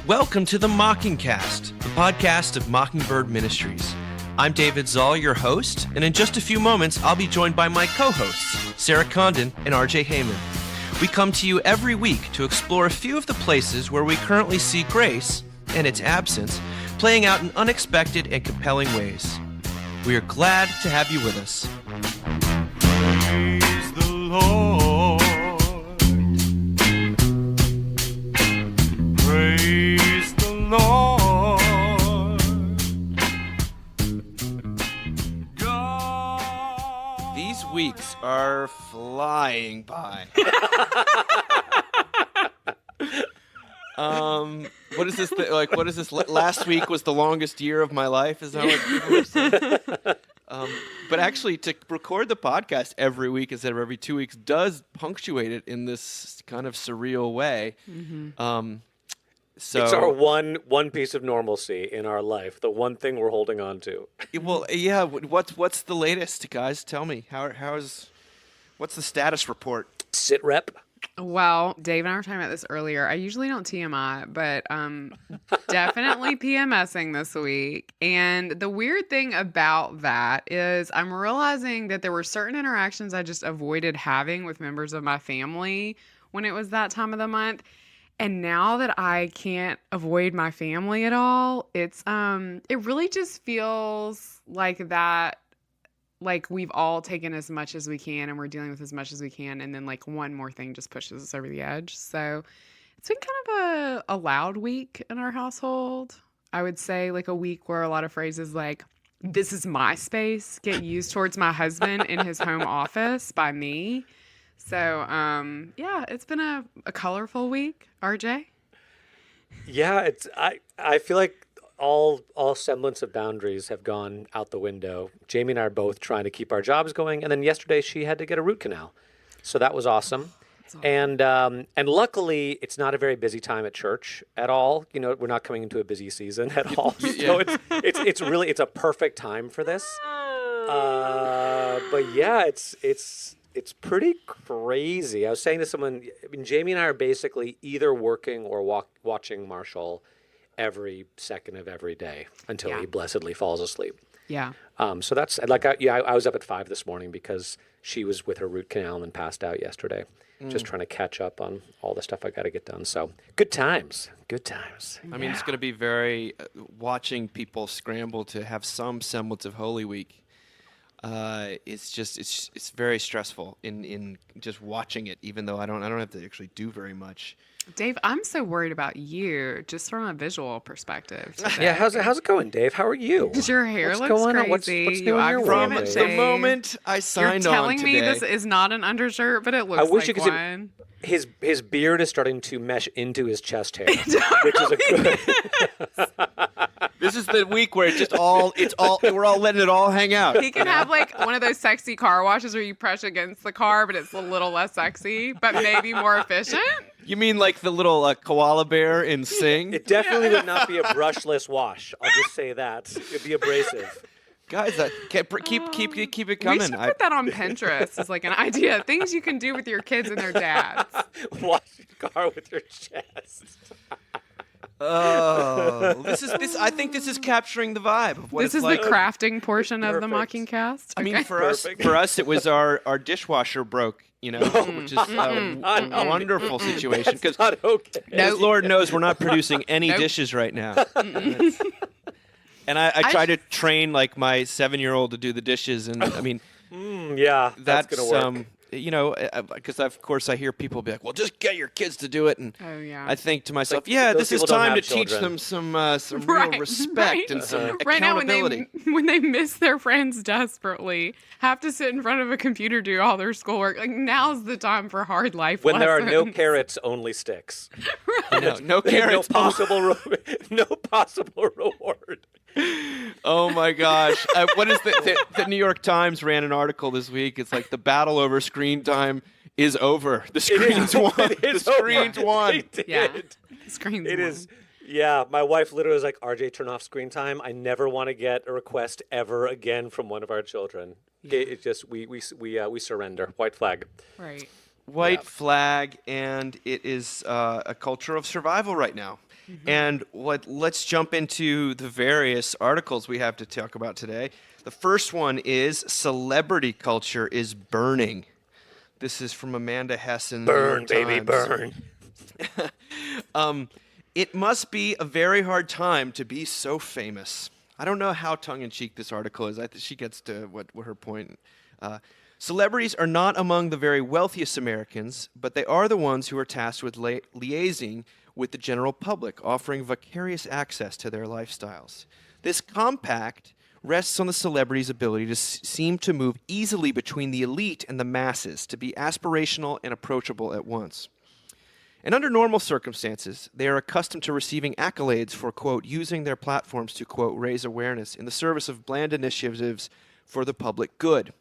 Welcome to the Mockingcast, the podcast of Mockingbird Ministries. I'm David Zoll, your host, and in just a few moments, I'll be joined by my co-hosts, Sarah Condon and RJ Heyman. We come to you every week to explore a few of the places where we currently see grace, and its absence, playing out in unexpected and compelling ways. We are glad to have you with us. Praise the Lord. Praise the Lord. God. These weeks are flying by. What is this? What is this? Last week was the longest year of my life. Is that what people are saying? But actually, to record the podcast every week instead of every 2 weeks does punctuate it in this kind of surreal way. Mm-hmm. So it's our one piece of normalcy in our life, the one thing we're holding on to. Well, yeah. What's the latest, guys? Tell me. What's the status report? Sit rep. Well, Dave and I were talking about this earlier. I usually don't TMI, but definitely PMSing this week. And the weird thing about that is I'm realizing that there were certain interactions I just avoided having with members of my family when it was that time of the month. And now that I can't avoid my family at all, it really just feels like that. Like we've all taken as much as we can and we're dealing with as much as we can. And then like one more thing just pushes us over the edge. So it's been kind of a loud week in our household. I would say like a week where a lot of phrases like, this is my space, get used towards my husband in his home office by me. So yeah, it's been a colorful week. RJ? Yeah, I feel like all semblance of boundaries have gone out the window. Jamie and I are both trying to keep our jobs going, and then yesterday she had to get a root canal, so that was awesome. And luckily, it's not a very busy time at church at all. You know, we're not coming into a busy season at all. So it's a perfect time for this. But yeah, it's pretty crazy. I was saying to someone, I mean, Jamie and I are basically either working or watching Marshall every second of every day until he blessedly falls asleep. Yeah. So that's like, I was up at 5 this morning because she was with her root canal and then passed out yesterday. Just trying to catch up on all the stuff I got to get done. So good times. I mean, it's going to be very watching people scramble to have some semblance of Holy Week. It's very stressful in just watching it, even though I don't have to actually do very much. Dave, I'm so worried about you just from a visual perspective. Yeah, how's it going, Dave? How are you? Your hair looks crazy. What's new in your From world, the moment I signed on You're telling today, me this is not an undershirt, but it looks I wish like you could one. See, his beard is starting to mesh into his chest hair, which is a good. This is the week where we're all letting it all hang out. He can have like one of those sexy car washes where you press against the car, but it's a little less sexy, but maybe more efficient. You mean like the little koala bear in Sing? It definitely would not be a brushless wash. I'll just say that. It'd be abrasive. Guys, keep it coming. We should put that on Pinterest as like an idea. Things you can do with your kids and their dads. Wash your car with your chest. Oh, I think this is capturing the vibe of what This it's is like. the crafting portion of the Perfect. Mockingcast. I mean, Okay. for us, it was our dishwasher broke, which is a wonderful situation because Not okay. Lord knows we're not producing any dishes right now. And I try to train like my 7-year-old to do the dishes, and I mean, Yeah, that's gonna work. Because of course I hear people be like, "Well, just get your kids to do it," and Oh, yeah. I think to myself, Like, this is those people don't time to have teach children. them some real respect and some Right now, accountability. when they miss their friends desperately, have to sit in front of a computer do all their schoolwork. Like now's the time for hard life When there are no lessons. carrots, only sticks. No carrots. No possible reward. Oh my gosh! What is the New York Times ran an article this week? It's like the battle over screen time is over. The screens won. The screens won. They did. Yeah. Screens It won. is. Yeah, my wife literally was like, RJ, turn off screen time. I never want to get a request ever again from one of our children. It just, we surrender. White flag. Right. White flag, and it is a culture of survival right now. And let's jump into the various articles we have to talk about today. The first one is Celebrity Culture is Burning. This is from Amanda Hess in the New Burn, York baby, Times. burn. It must be a very hard time to be so famous. I don't know how tongue-in-cheek this article is. I think she gets to what her point. Celebrities are not among the very wealthiest Americans, but they are the ones who are tasked with liaising with the general public, offering vicarious access to their lifestyles. This compact rests on the celebrity's ability to seem to move easily between the elite and the masses, to be aspirational and approachable at once. And under normal circumstances, they are accustomed to receiving accolades for, quote, using their platforms to, quote, raise awareness in the service of bland initiatives for the public good.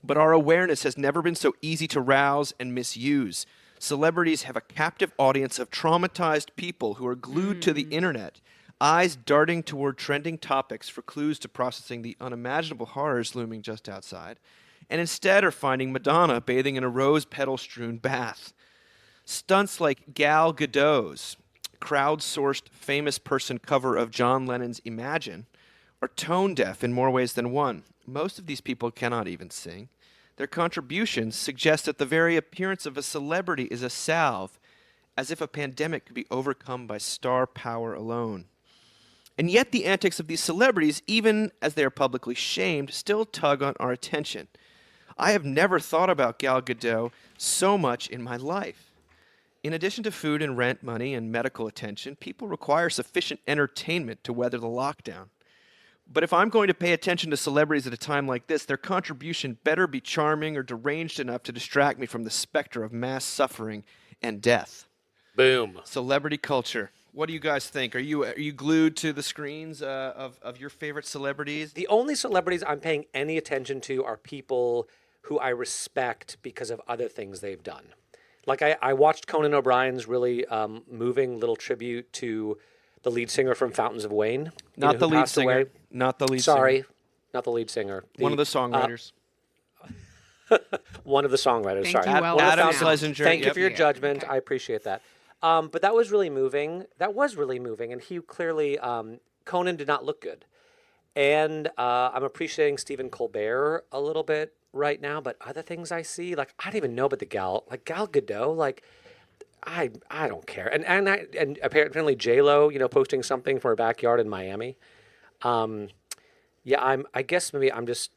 But our awareness has never been so easy to rouse and misuse. Celebrities have a captive audience of traumatized people who are glued to the internet, eyes darting toward trending topics for clues to processing the unimaginable horrors looming just outside, and instead are finding Madonna bathing in a rose petal-strewn bath. Stunts like Gal Gadot's crowd-sourced famous person cover of John Lennon's Imagine are tone-deaf in more ways than one. Most of these people cannot even sing. Their contributions suggest that the very appearance of a celebrity is a salve, as if a pandemic could be overcome by star power alone. And yet the antics of these celebrities, even as they are publicly shamed, still tug on our attention. I have never thought about Gal Gadot so much in my life. In addition to food and rent money and medical attention, people require sufficient entertainment to weather the lockdown. But if I'm going to pay attention to celebrities at a time like this, their contribution better be charming or deranged enough to distract me from the specter of mass suffering and death. Boom. Celebrity culture. What do you guys think? Are you glued to the screens of your favorite celebrities? The only celebrities I'm paying any attention to are people who I respect because of other things they've done. Like I watched Conan O'Brien's really moving little tribute to the lead singer from Fountains of Wayne. Not the lead singer. Not the lead singer. Sorry, not the lead singer. One of the songwriters. One of the songwriters. Thank Sorry, you, well Adam pronounced. Schlesinger. Thank you Yep. for your Yeah, judgment. okay. I appreciate that. But that was really moving. And he clearly, Conan did not look good. And I'm appreciating Stephen Colbert a little bit right now. But other things I see, like, I don't even know about the Gal Gadot, like, I don't care. And apparently J-Lo, posting something from her backyard in Miami. I guess maybe I'm just,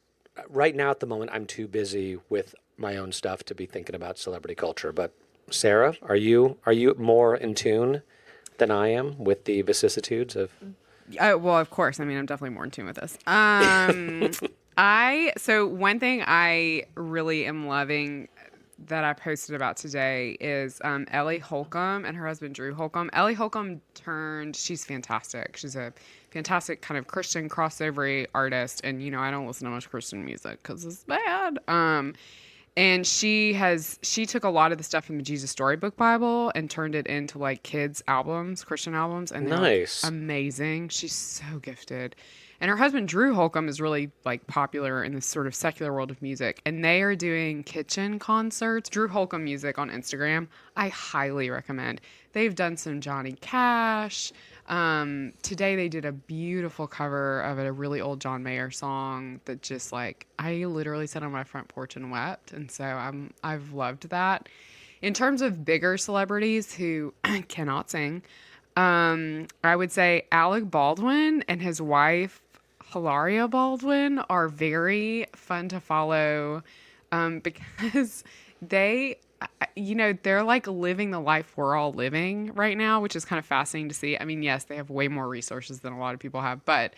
right now at the moment, I'm too busy with my own stuff to be thinking about celebrity culture. But Sarah, are you more in tune than I am with the vicissitudes of? Well, of course. I mean, I'm definitely more in tune with this. So one thing I really am loving that I posted about today is Ellie Holcomb and her husband Drew Holcomb. Ellie Holcomb she's fantastic. She's a fantastic kind of Christian crossover artist. And, I don't listen to much Christian music because it's bad. And she took a lot of the stuff from the Jesus Storybook Bible and turned it into like kids albums, Christian albums. And they're Nice. amazing. She's so gifted. And her husband, Drew Holcomb, is really like popular in this sort of secular world of music. And they are doing kitchen concerts, Drew Holcomb music on Instagram. I highly recommend. They've done some Johnny Cash. Today they did a beautiful cover of a really old John Mayer song that just like, I literally sat on my front porch and wept. And so I've loved that. In terms of bigger celebrities who cannot sing, I would say Alec Baldwin and his wife, Hilaria Baldwin, are very fun to follow because they're like living the life we're all living right now, which is kind of fascinating to see. I mean, yes, they have way more resources than a lot of people have, but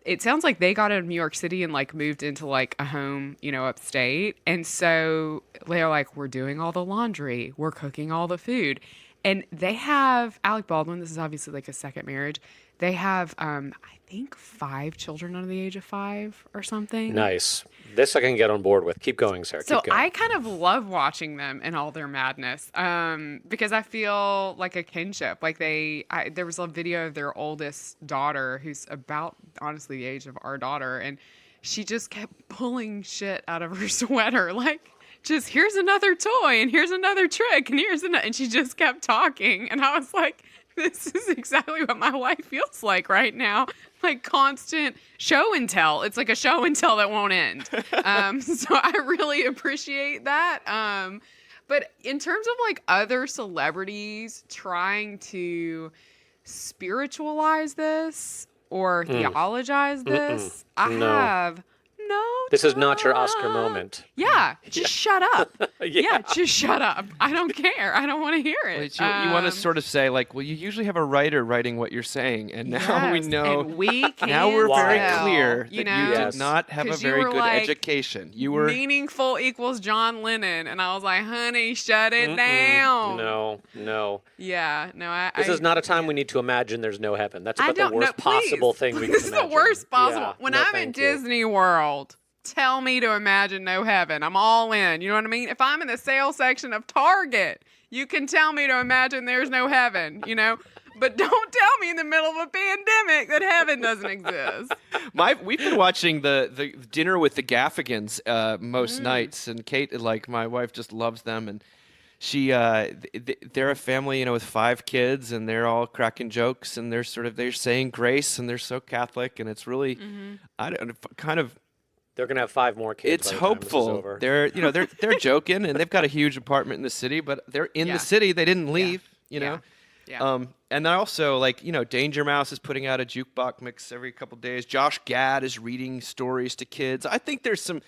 it sounds like they got out of New York City and like moved into like a home, upstate. And so they're like, we're doing all the laundry, we're cooking all the food. And they have Alec Baldwin. This is obviously like a second marriage. They have, I think, 5 children under the age of 5 or something. Nice. This I can get on board with. Keep going, Sarah. So Keep going. I kind of love watching them and all their madness because I feel like a kinship. Like there was a video of their oldest daughter who's about, honestly, the age of our daughter. And she just kept pulling shit out of her sweater. Like, just here's another toy and here's another trick and here's another. And she just kept talking. And I was like, This is exactly what my life feels like right now. Like constant show and tell. It's like a show and tell that won't end. So I really appreciate that. But in terms of like other celebrities trying to spiritualize this or theologize this, I have no This is not your time. Oscar moment. Yeah, just shut up. Yeah. Yeah, just shut up. I don't care. I don't want to hear it. You want to sort of say, like, well, you usually have a writer writing what you're saying, and now we Yes, know. and we can Now we're very tell, clear that you you know? Yes. did not have a 'Cause you very were good like, education. You were meaningful equals John Lennon, and I was like, honey, shut it down. No. Yeah, no, This is not a time we need to imagine there's no heaven. That's I about the don't worst know. possible Please. thing we can This is imagine. the worst possible. Yeah. When No, I'm at thank you. Disney World, tell me to imagine no heaven. I'm all in. You know what I mean? If I'm in the sales section of Target, you can tell me to imagine there's no heaven, you know? But don't tell me in the middle of a pandemic that heaven doesn't exist. We've been watching the Dinner with the Gaffigans most nights, and Kate, like my wife, just loves them, and she they're a family, with 5 kids, and they're all cracking jokes, and they're saying grace, and they're so Catholic, and it's really They're gonna have 5 more kids. it's by the time this is hopeful. over. They're joking, and they've got a huge apartment in the city, but they're in Yeah. the city. They didn't leave, Yeah. And then also, Danger Mouse is putting out a jukebox mix every couple days. Josh Gad is reading stories to kids. I think there is some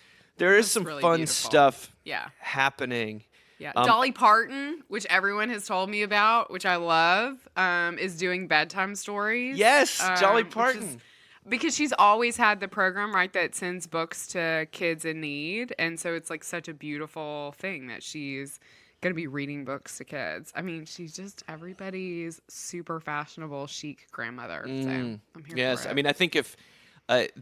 really fun beautiful. stuff Yeah. happening. Yeah. Dolly Parton, which everyone has told me about, which I love, is doing bedtime stories. Yes, Dolly which is- Parton. Because she's always had the program, right, that sends books to kids in need. And so it's like such a beautiful thing that she's going to be reading books to kids. I mean, she's just everybody's super fashionable, chic grandmother. So I'm here Yes, for it. I mean, I think if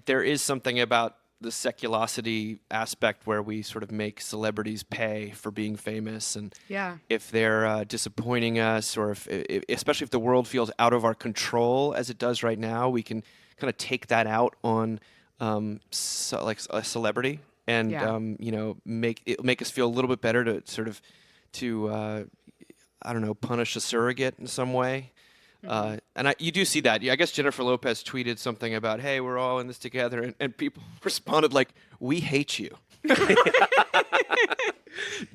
there is something about the seculosity aspect where we sort of make celebrities pay for being famous, and Yeah. if they're disappointing us, or if especially if the world feels out of our control as it does right now, we can kind of take that out on like a celebrity, and Yeah. make us feel a little bit better to sort of I don't know, punish a surrogate in some way. And you do see that. I guess Jennifer Lopez tweeted something about, hey, we're all in this together. And people responded like, we hate you.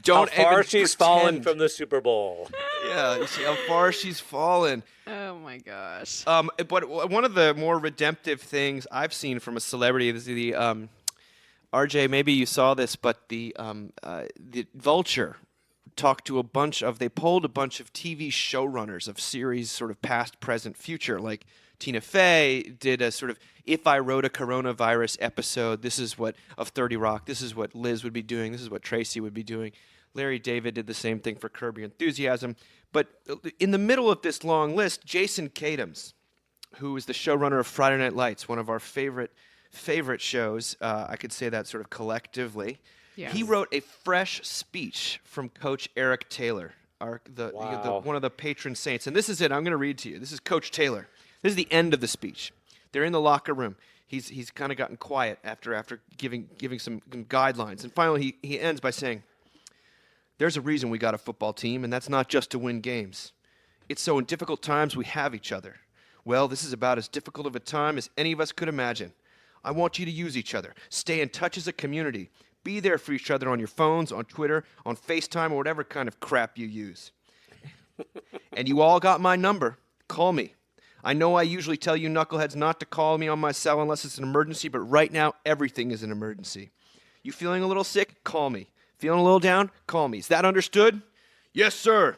Don't How far even she's fallen pretend. from the Super Bowl. Yeah, you see how far she's fallen. Oh, my gosh. But one of the more redemptive things I've seen from a celebrity is the RJ, maybe you saw this, but the Vulture talked to they polled a bunch of TV showrunners of series sort of past, present, future. Like Tina Fey did a sort of, if I wrote a coronavirus episode, this is what, of 30 Rock, this is what Liz would be doing, this is what Tracy would be doing. Larry David did the same thing for Curb Your Enthusiasm. But in the middle of this long list, Jason Katims, who is the showrunner of Friday Night Lights, one of our favorite shows, I could say that sort of collectively. Yes. He wrote a fresh speech from Coach Eric Taylor, Wow. one of the patron saints. And this is it. I'm going to read to you. This is Coach Taylor. This is the end of the speech. They're in the locker room. He's kind of gotten quiet after giving some guidelines. And finally, he ends by saying, there's a reason we got a football team, and that's not just to win games. It's so in difficult times we have each other. Well, this is about as difficult of a time as any of us could imagine. I want you to use each other. Stay in touch as a community. Be there for each other on your phones, on Twitter, on FaceTime, or whatever kind of crap you use. And you all got my number. Call me. I know I usually tell you knuckleheads not to call me on my cell unless it's an emergency, but right now, everything is an emergency. You feeling a little sick? Call me. Feeling a little down? Call me. Is that understood? Yes, sir.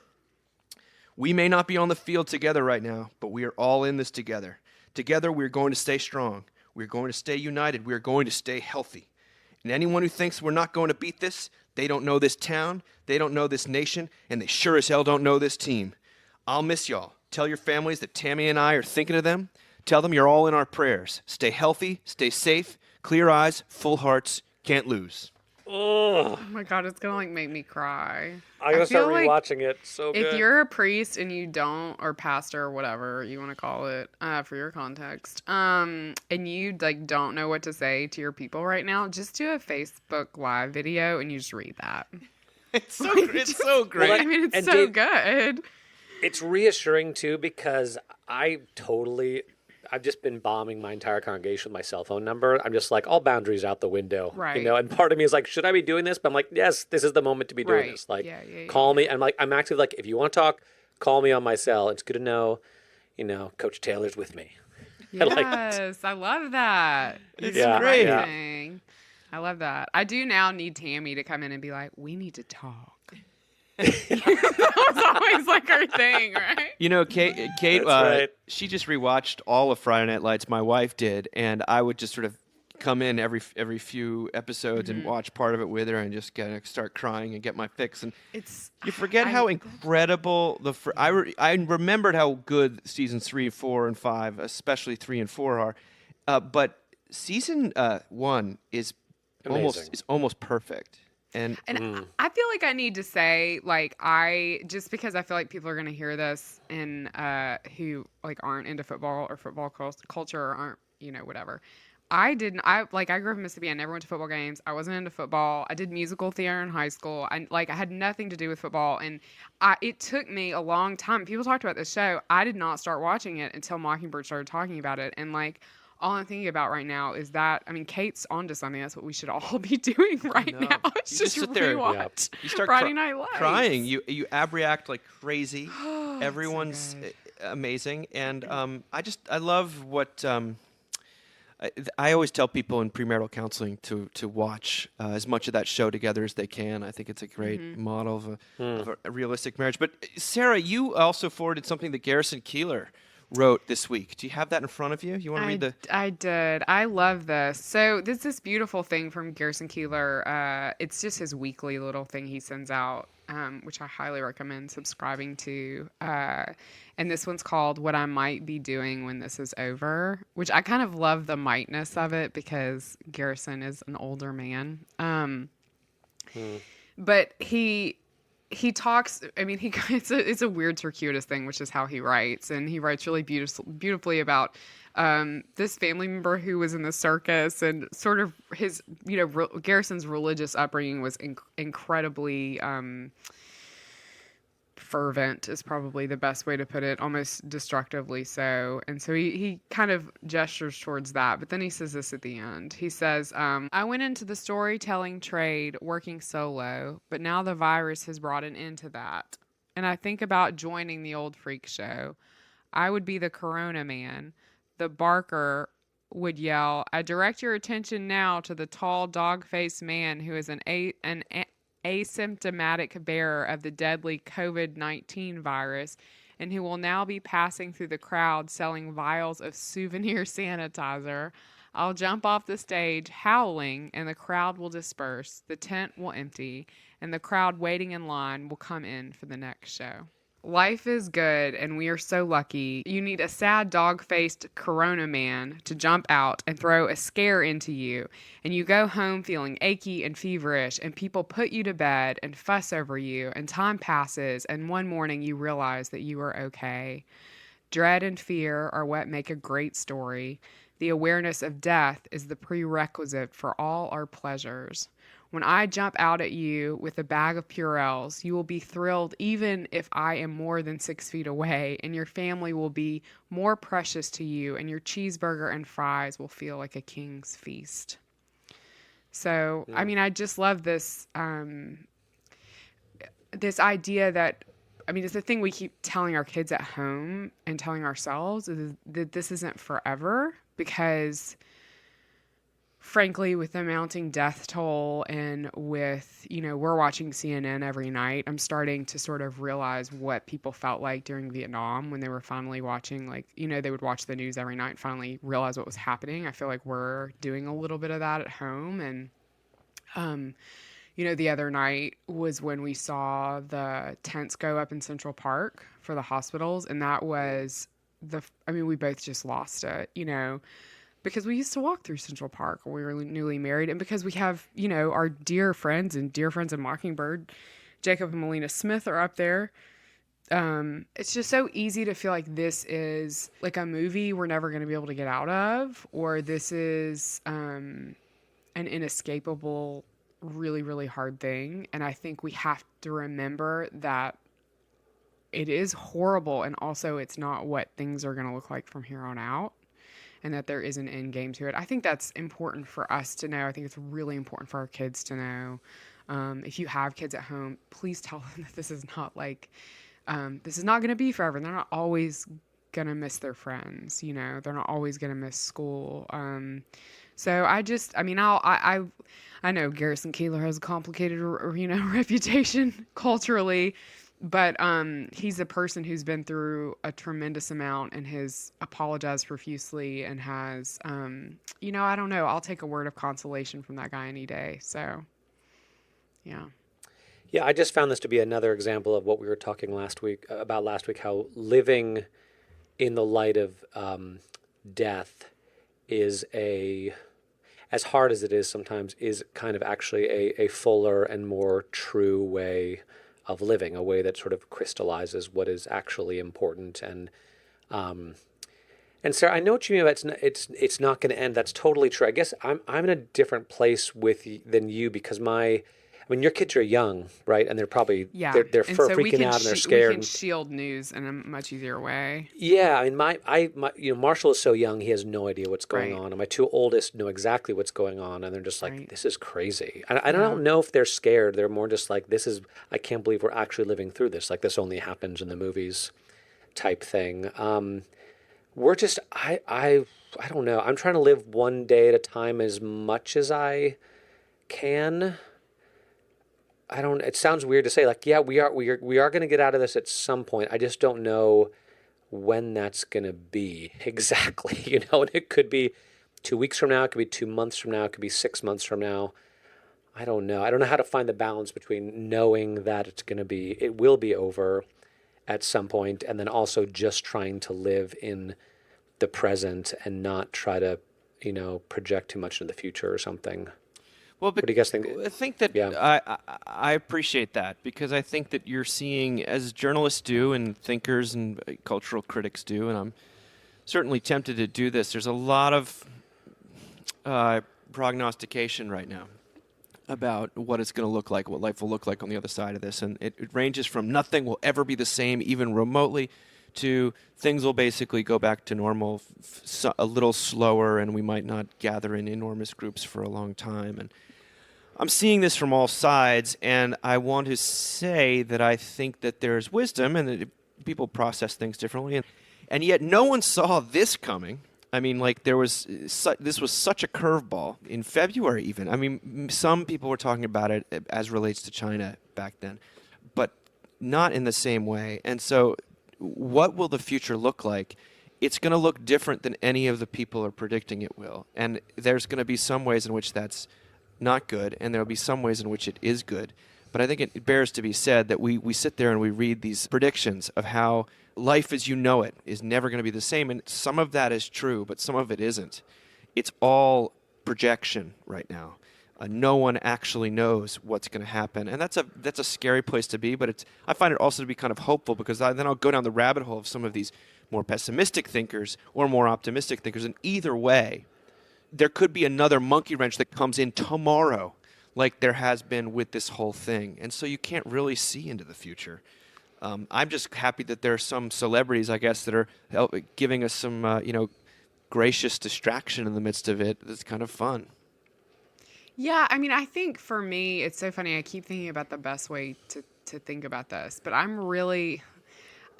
We may not be on the field together right now, but we are all in this together. Together, we're going to stay strong. We're going to stay united. We're going to stay healthy. And anyone who thinks we're not going to beat this, they don't know this town, they don't know this nation, and they sure as hell don't know this team. I'll miss y'all. Tell your families that Tammy and I are thinking of them. Tell them you're all in our prayers. Stay healthy, stay safe, clear eyes, full hearts, can't lose. Oh, Oh my God, it's going to like make me cry. I gotta start feel like rewatching it. So good. If you're a priest and you don't, or pastor, or whatever you want to call it, for your context, and you like don't know what to say to your people right now, just do a Facebook Live video and you just read that. It's so great. Well, I mean, it's and so Dave- good. It's reassuring too because I've just been bombing my entire congregation with my cell phone number. I'm just like, all boundaries out the window, Right. And part of me is like, should I be doing this? But I'm like, yes, this is the moment to be doing Right. this. Like, Yeah, call me. I'm active. Like, if you want to talk, call me on my cell. It's good to know, Coach Taylor's with me. Yes, I love that. It's Yeah, great. amazing. I love that. I do now need Tammy to come in and be like, we need to talk. That was always like her thing, right? Kate, That's right. she just rewatched all of Friday Night Lights. My wife did, and I would just sort of come in every few episodes and watch part of it with her, and just start crying and get my fix. And you forget how incredible I remembered how good seasons 3, 4, and 5, especially 3 and 4 are, but season 1 is Amazing. almost perfect. And I feel like I need to say, like, just because I feel like people are going to hear this and who like aren't into football or football culture or aren't, whatever. I grew up in Mississippi. I never went to football games. I wasn't into football. I did musical theater in high school. I had nothing to do with football. And it took me a long time. People talked about this show. I did not start watching it until Mockingbird started talking about it. And all I'm thinking about right now is that, Kate's onto something. That's what we should all be doing right now. It's You just sit there, rewatch you start Friday Night Lights. crying. You abreact like crazy. Oh, Everyone's amazing, and I love what I always tell people in premarital counseling to watch as much of that show together as they can. I think it's a great model of a realistic marriage. But Sarah, you also forwarded something that Garrison Keillor wrote this week. Do you have that in front of you? You want to read the... I did. I love this. So this beautiful thing from Garrison Keillor. It's just his weekly little thing he sends out, which I highly recommend subscribing to. And this one's called What I Might Be Doing When This Is Over, which I kind of love the mightness of it because Garrison is an older man. But he talks, it's a weird circuitous thing, which is how he writes. And he writes really beautifully about this family member who was in the circus, and sort of his, Garrison's religious upbringing was incredibly fervent is probably the best way to put it, almost destructively so. And so he kind of gestures towards that. But then he says this at the end. He says, I went into the storytelling trade working solo, but now the virus has brought an end to that. And I think about joining the old freak show. I would be the Corona man. The barker would yell, I direct your attention now to the tall dog-faced man who is an asymptomatic bearer of the deadly COVID-19 virus, and who will now be passing through the crowd selling vials of souvenir sanitizer. I'll jump off the stage howling, and the crowd will disperse, the tent will empty, and the crowd waiting in line will come in for the next show. Life is good, and we are so lucky. You need a sad dog-faced Corona man to jump out and throw a scare into you, and you go home feeling achy and feverish, and people put you to bed and fuss over you, and time passes, and one morning you realize that you are okay. Dread and fear are what make a great story. The awareness of death is the prerequisite for all our pleasures. When I jump out at you with a bag of Purells, you will be thrilled even if I am more than 6 feet away, and your family will be more precious to you, and your cheeseburger and fries will feel like a king's feast. So, I just love this, this idea that, it's the thing we keep telling our kids at home and telling ourselves is that this isn't forever, because frankly, with the mounting death toll and with, we're watching CNN every night, I'm starting to sort of realize what people felt like during Vietnam when they were finally watching, they would watch the news every night and finally realize what was happening. I feel like we're doing a little bit of that at home. And, the other night was when we saw the tents go up in Central Park for the hospitals. And that was we both just lost it, because we used to walk through Central Park when we were newly married, and because we have, our dear friends of Mockingbird, Jacob and Melina Smith are up there. It's just so easy to feel like this is like a movie we're never going to be able to get out of, or this is an inescapable, really, really hard thing. And I think we have to remember that it is horrible, and also it's not what things are going to look like from here on out, and that there is an end game to it. I think that's important for us to know. I think it's really important for our kids to know. If you have kids at home, please tell them that this is not like, this is not going to be forever. They're not always going to miss their friends, you know, they're not always going to miss school. So I know Garrison Keillor has a complicated, reputation culturally, but he's a person who's been through a tremendous amount and has apologized profusely and has, I don't know, I'll take a word of consolation from that guy any day. So, yeah. Yeah, I just found this to be another example of what we were talking last week, how living in the light of death is as hard as it is sometimes, is kind of actually a fuller and more true way of living, a way that sort of crystallizes what is actually important. And Sarah, I know what you mean about it's not going to end. That's totally true. I guess I'm in a different place than you, because your kids are young, right? And they're probably they're freaking out and they're scared. We can shield news in a much easier way. Yeah, I mean, Marshall is so young; he has no idea what's going on, and my two oldest know exactly what's going on, and they're just like, "This is crazy." I don't know if they're scared; they're more just like, I can't believe we're actually living through this. Like, this only happens in the movies, type thing. We're just, I don't know. I'm trying to live one day at a time as much as I can. It sounds weird to say, like, yeah, we are going to get out of this at some point. I just don't know when that's going to be exactly, and it could be 2 weeks from now. It could be 2 months from now. It could be 6 months from now. I don't know. I don't know how to find the balance between knowing that it will be over at some point, and then also just trying to live in the present and not try to, project too much into the future or something. Well, but what do you guys think? I think that I appreciate that, because I think that you're seeing, as journalists do and thinkers and cultural critics do, and I'm certainly tempted to do this, there's a lot of prognostication right now about what it's going to look like, what life will look like on the other side of this. And it ranges from nothing will ever be the same, even remotely, to things will basically go back to normal a little slower, and we might not gather in enormous groups for a long time. And I'm seeing this from all sides, and I want to say that I think that there's wisdom and that people process things differently. And yet no one saw this coming. I mean, like, this was such a curveball in February even. I mean, some people were talking about it as relates to China back then, but not in the same way. And so what will the future look like? It's going to look different than any of the people are predicting it will. And there's going to be some ways in which that's not good, and there will be some ways in which it is good. But I think it bears to be said that we sit there and we read these predictions of how life as you know it is never going to be the same. And some of that is true, but some of it isn't. It's all projection right now. No one actually knows what's going to happen. And that's a scary place to be, but I find it also to be kind of hopeful, because then I'll go down the rabbit hole of some of these more pessimistic thinkers or more optimistic thinkers. And either way, there could be another monkey wrench that comes in tomorrow, like there has been with this whole thing. And so you can't really see into the future. I'm just happy that there are some celebrities, I guess, that are giving us some, gracious distraction in the midst of it. That's kind of fun. Yeah, I mean, I think for me, it's so funny. I keep thinking about the best way to think about this, but I'm really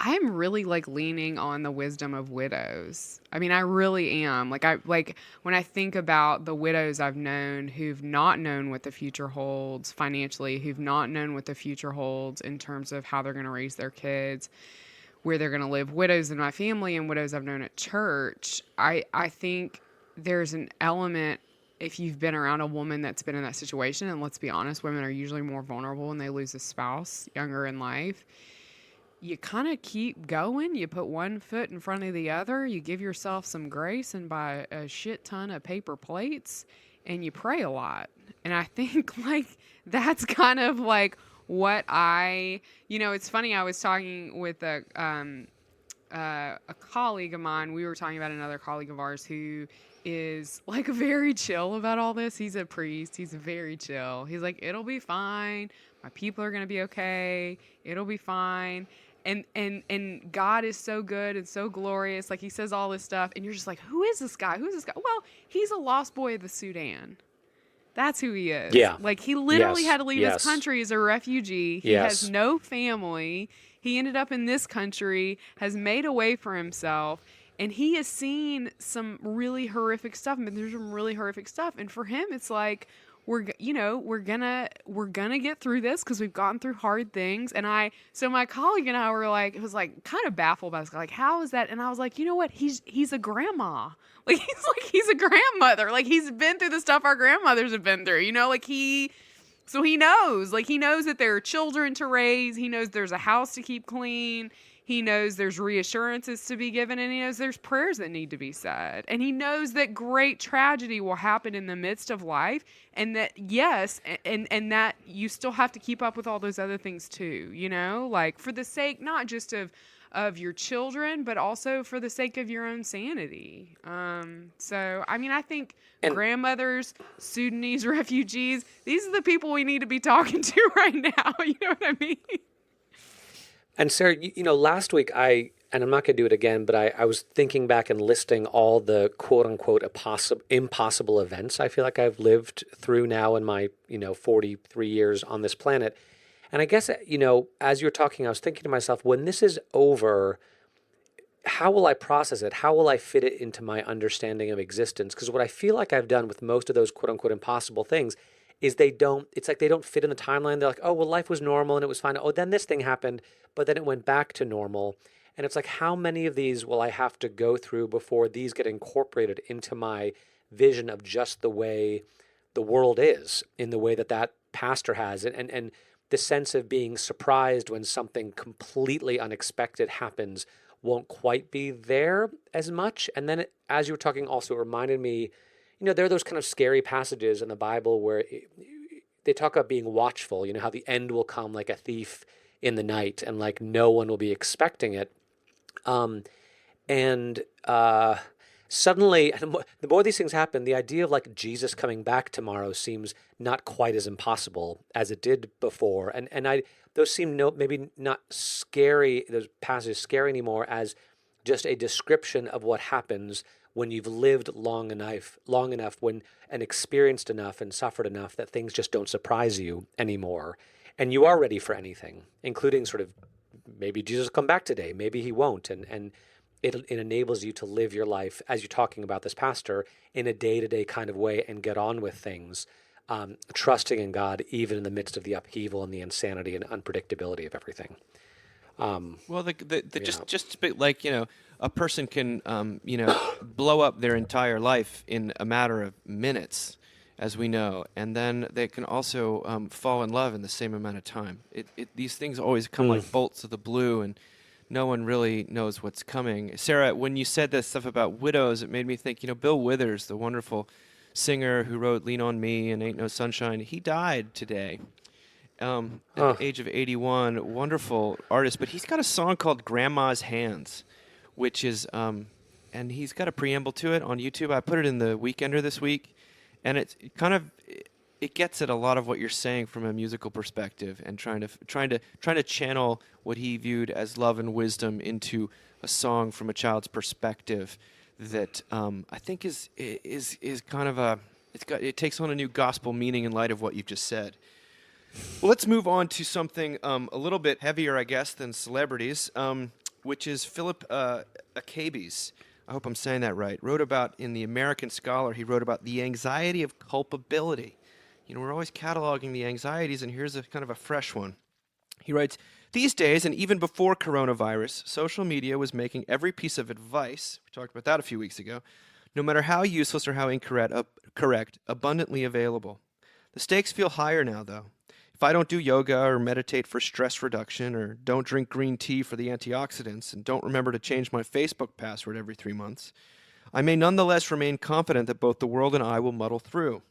like leaning on the wisdom of widows. I mean, I really am. Like when I think about the widows I've known who've not known what the future holds financially, who've not known what the future holds in terms of how they're going to raise their kids, where they're going to live, widows in my family and widows I've known at church, I think there's an element, if you've been around a woman that's been in that situation, and let's be honest, women are usually more vulnerable when they lose a spouse younger in life, you kind of keep going. You put one foot in front of the other. You give yourself some grace and buy a shit ton of paper plates, and you pray a lot. And I think, like, that's kind of like what it's funny. I was talking with a colleague of mine. We were talking about another colleague of ours who is like very chill about all this. He's a priest. He's very chill. He's like, it'll be fine. My people are going to be okay. It'll be fine. and God is so good and so glorious. Like he says all this stuff, and you're just like, who is this guy? Who is this guy? Well, he's a lost boy of the Sudan. That's who he is. Yeah. Like he literally Yes. had to leave Yes. his country as a refugee. He Yes. has no family. He ended up in this country, has made a way for himself, and he has seen some really horrific stuff. And there's some really horrific stuff. And for him, it's like, we're gonna get through this because we've gotten through hard things. And so my colleague and I were like, it was like kind of baffled by this, like, how is that? And I was like, you know what? He's a grandma. Like he's a grandmother. Like he's been through the stuff our grandmothers have been through. So he knows. Like he knows that there are children to raise. He knows there's a house to keep clean. He knows there's reassurances to be given, and he knows there's prayers that need to be said. And he knows that great tragedy will happen in the midst of life, and that, yes, and that you still have to keep up with all those other things too, like for the sake not just of your children, but also for the sake of your own sanity. So, I mean, I think grandmothers, Sudanese refugees, these are the people we need to be talking to right now. You know what I mean? And Sarah, last week and I'm not going to do it again, but I was thinking back and listing all the quote unquote impossible events I feel like I've lived through now in my, 43 years on this planet. And I guess, as you were talking, I was thinking to myself, when this is over, how will I process it? How will I fit it into my understanding of existence? Because what I feel like I've done with most of those quote unquote impossible things is it's like they don't fit in the timeline. They're like, oh, well, life was normal and it was fine. Oh, then this thing happened, but then it went back to normal. And it's like, how many of these will I have to go through before these get incorporated into my vision of just the way the world is, in the way that pastor has it, and the sense of being surprised when something completely unexpected happens won't quite be there as much. And then as you were talking also, it reminded me, there are those kind of scary passages in the Bible where they talk about being watchful, how the end will come like a thief in the night and like no one will be expecting it. Suddenly, the more these things happen, the idea of like Jesus coming back tomorrow seems not quite as impossible as it did before. And those seem maybe not scary, those passages scary anymore as just a description of what happens when you've lived long enough and experienced enough and suffered enough that things just don't surprise you anymore. And you are ready for anything, including sort of maybe Jesus will come back today, maybe he won't. And it enables you to live your life, as you're talking about this pastor, in a day-to-day kind of way and get on with things, trusting in God even in the midst of the upheaval and the insanity and unpredictability of everything. Well, just a bit like, a person can, blow up their entire life in a matter of minutes, as we know, and then they can also fall in love in the same amount of time. These things always come like bolts of the blue, and no one really knows what's coming. Sarah, when you said that stuff about widows, it made me think, Bill Withers, the wonderful singer who wrote Lean on Me and Ain't No Sunshine, he died today. At the age of 81, wonderful artist, but he's got a song called Grandma's Hands, which is, and he's got a preamble to it on YouTube. I put it in the Weekender this week, and it gets at a lot of what you're saying from a musical perspective, and trying to channel what he viewed as love and wisdom into a song from a child's perspective that I think is kind of it takes on a new gospel meaning in light of what you've just said. Well, let's move on to something a little bit heavier, I guess, than celebrities, which is Philip Akabe's, I hope I'm saying that right, wrote about, in the American Scholar, he wrote about the anxiety of culpability. We're always cataloging the anxieties, and here's a kind of a fresh one. He writes, these days, and even before coronavirus, social media was making every piece of advice, we talked about that a few weeks ago, no matter how useless or how incorrect, abundantly available. The stakes feel higher now, though. If I don't do yoga or meditate for stress reduction, or don't drink green tea for the antioxidants, and don't remember to change my Facebook password every 3 months, I may nonetheless remain confident that both the world and I will muddle through.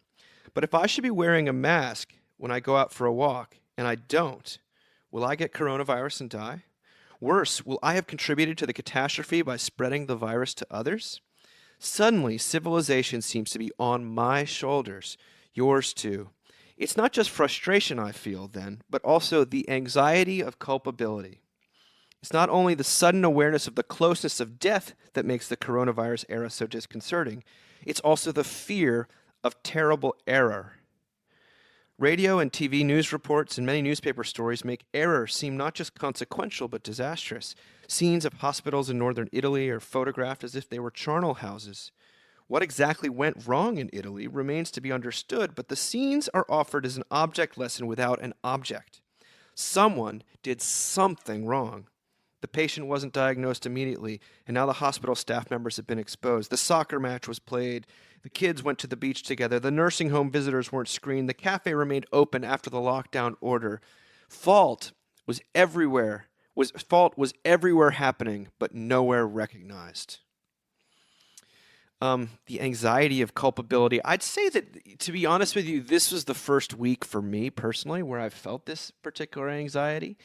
But if I should be wearing a mask when I go out for a walk, and I don't, will I get coronavirus and die? Worse, will I have contributed to the catastrophe by spreading the virus to others? Suddenly, civilization seems to be on my shoulders, yours too. It's not just frustration I feel then, but also the anxiety of culpability. It's not only the sudden awareness of the closeness of death that makes the coronavirus era so disconcerting, it's also the fear of terrible error. Radio and TV news reports and many newspaper stories make error seem not just consequential but disastrous. Scenes of hospitals in northern Italy are photographed as if they were charnel houses. What exactly went wrong in Italy remains to be understood, but the scenes are offered as an object lesson without an object. Someone did something wrong. The patient wasn't diagnosed immediately, and now the hospital staff members have been exposed. The soccer match was played. The kids went to the beach together. The nursing home visitors weren't screened. The cafe remained open after the lockdown order. Fault was everywhere happening, but nowhere recognized. The anxiety of culpability. I'd say that, to be honest with you, this was the first week for me personally where I've felt this particular anxiety.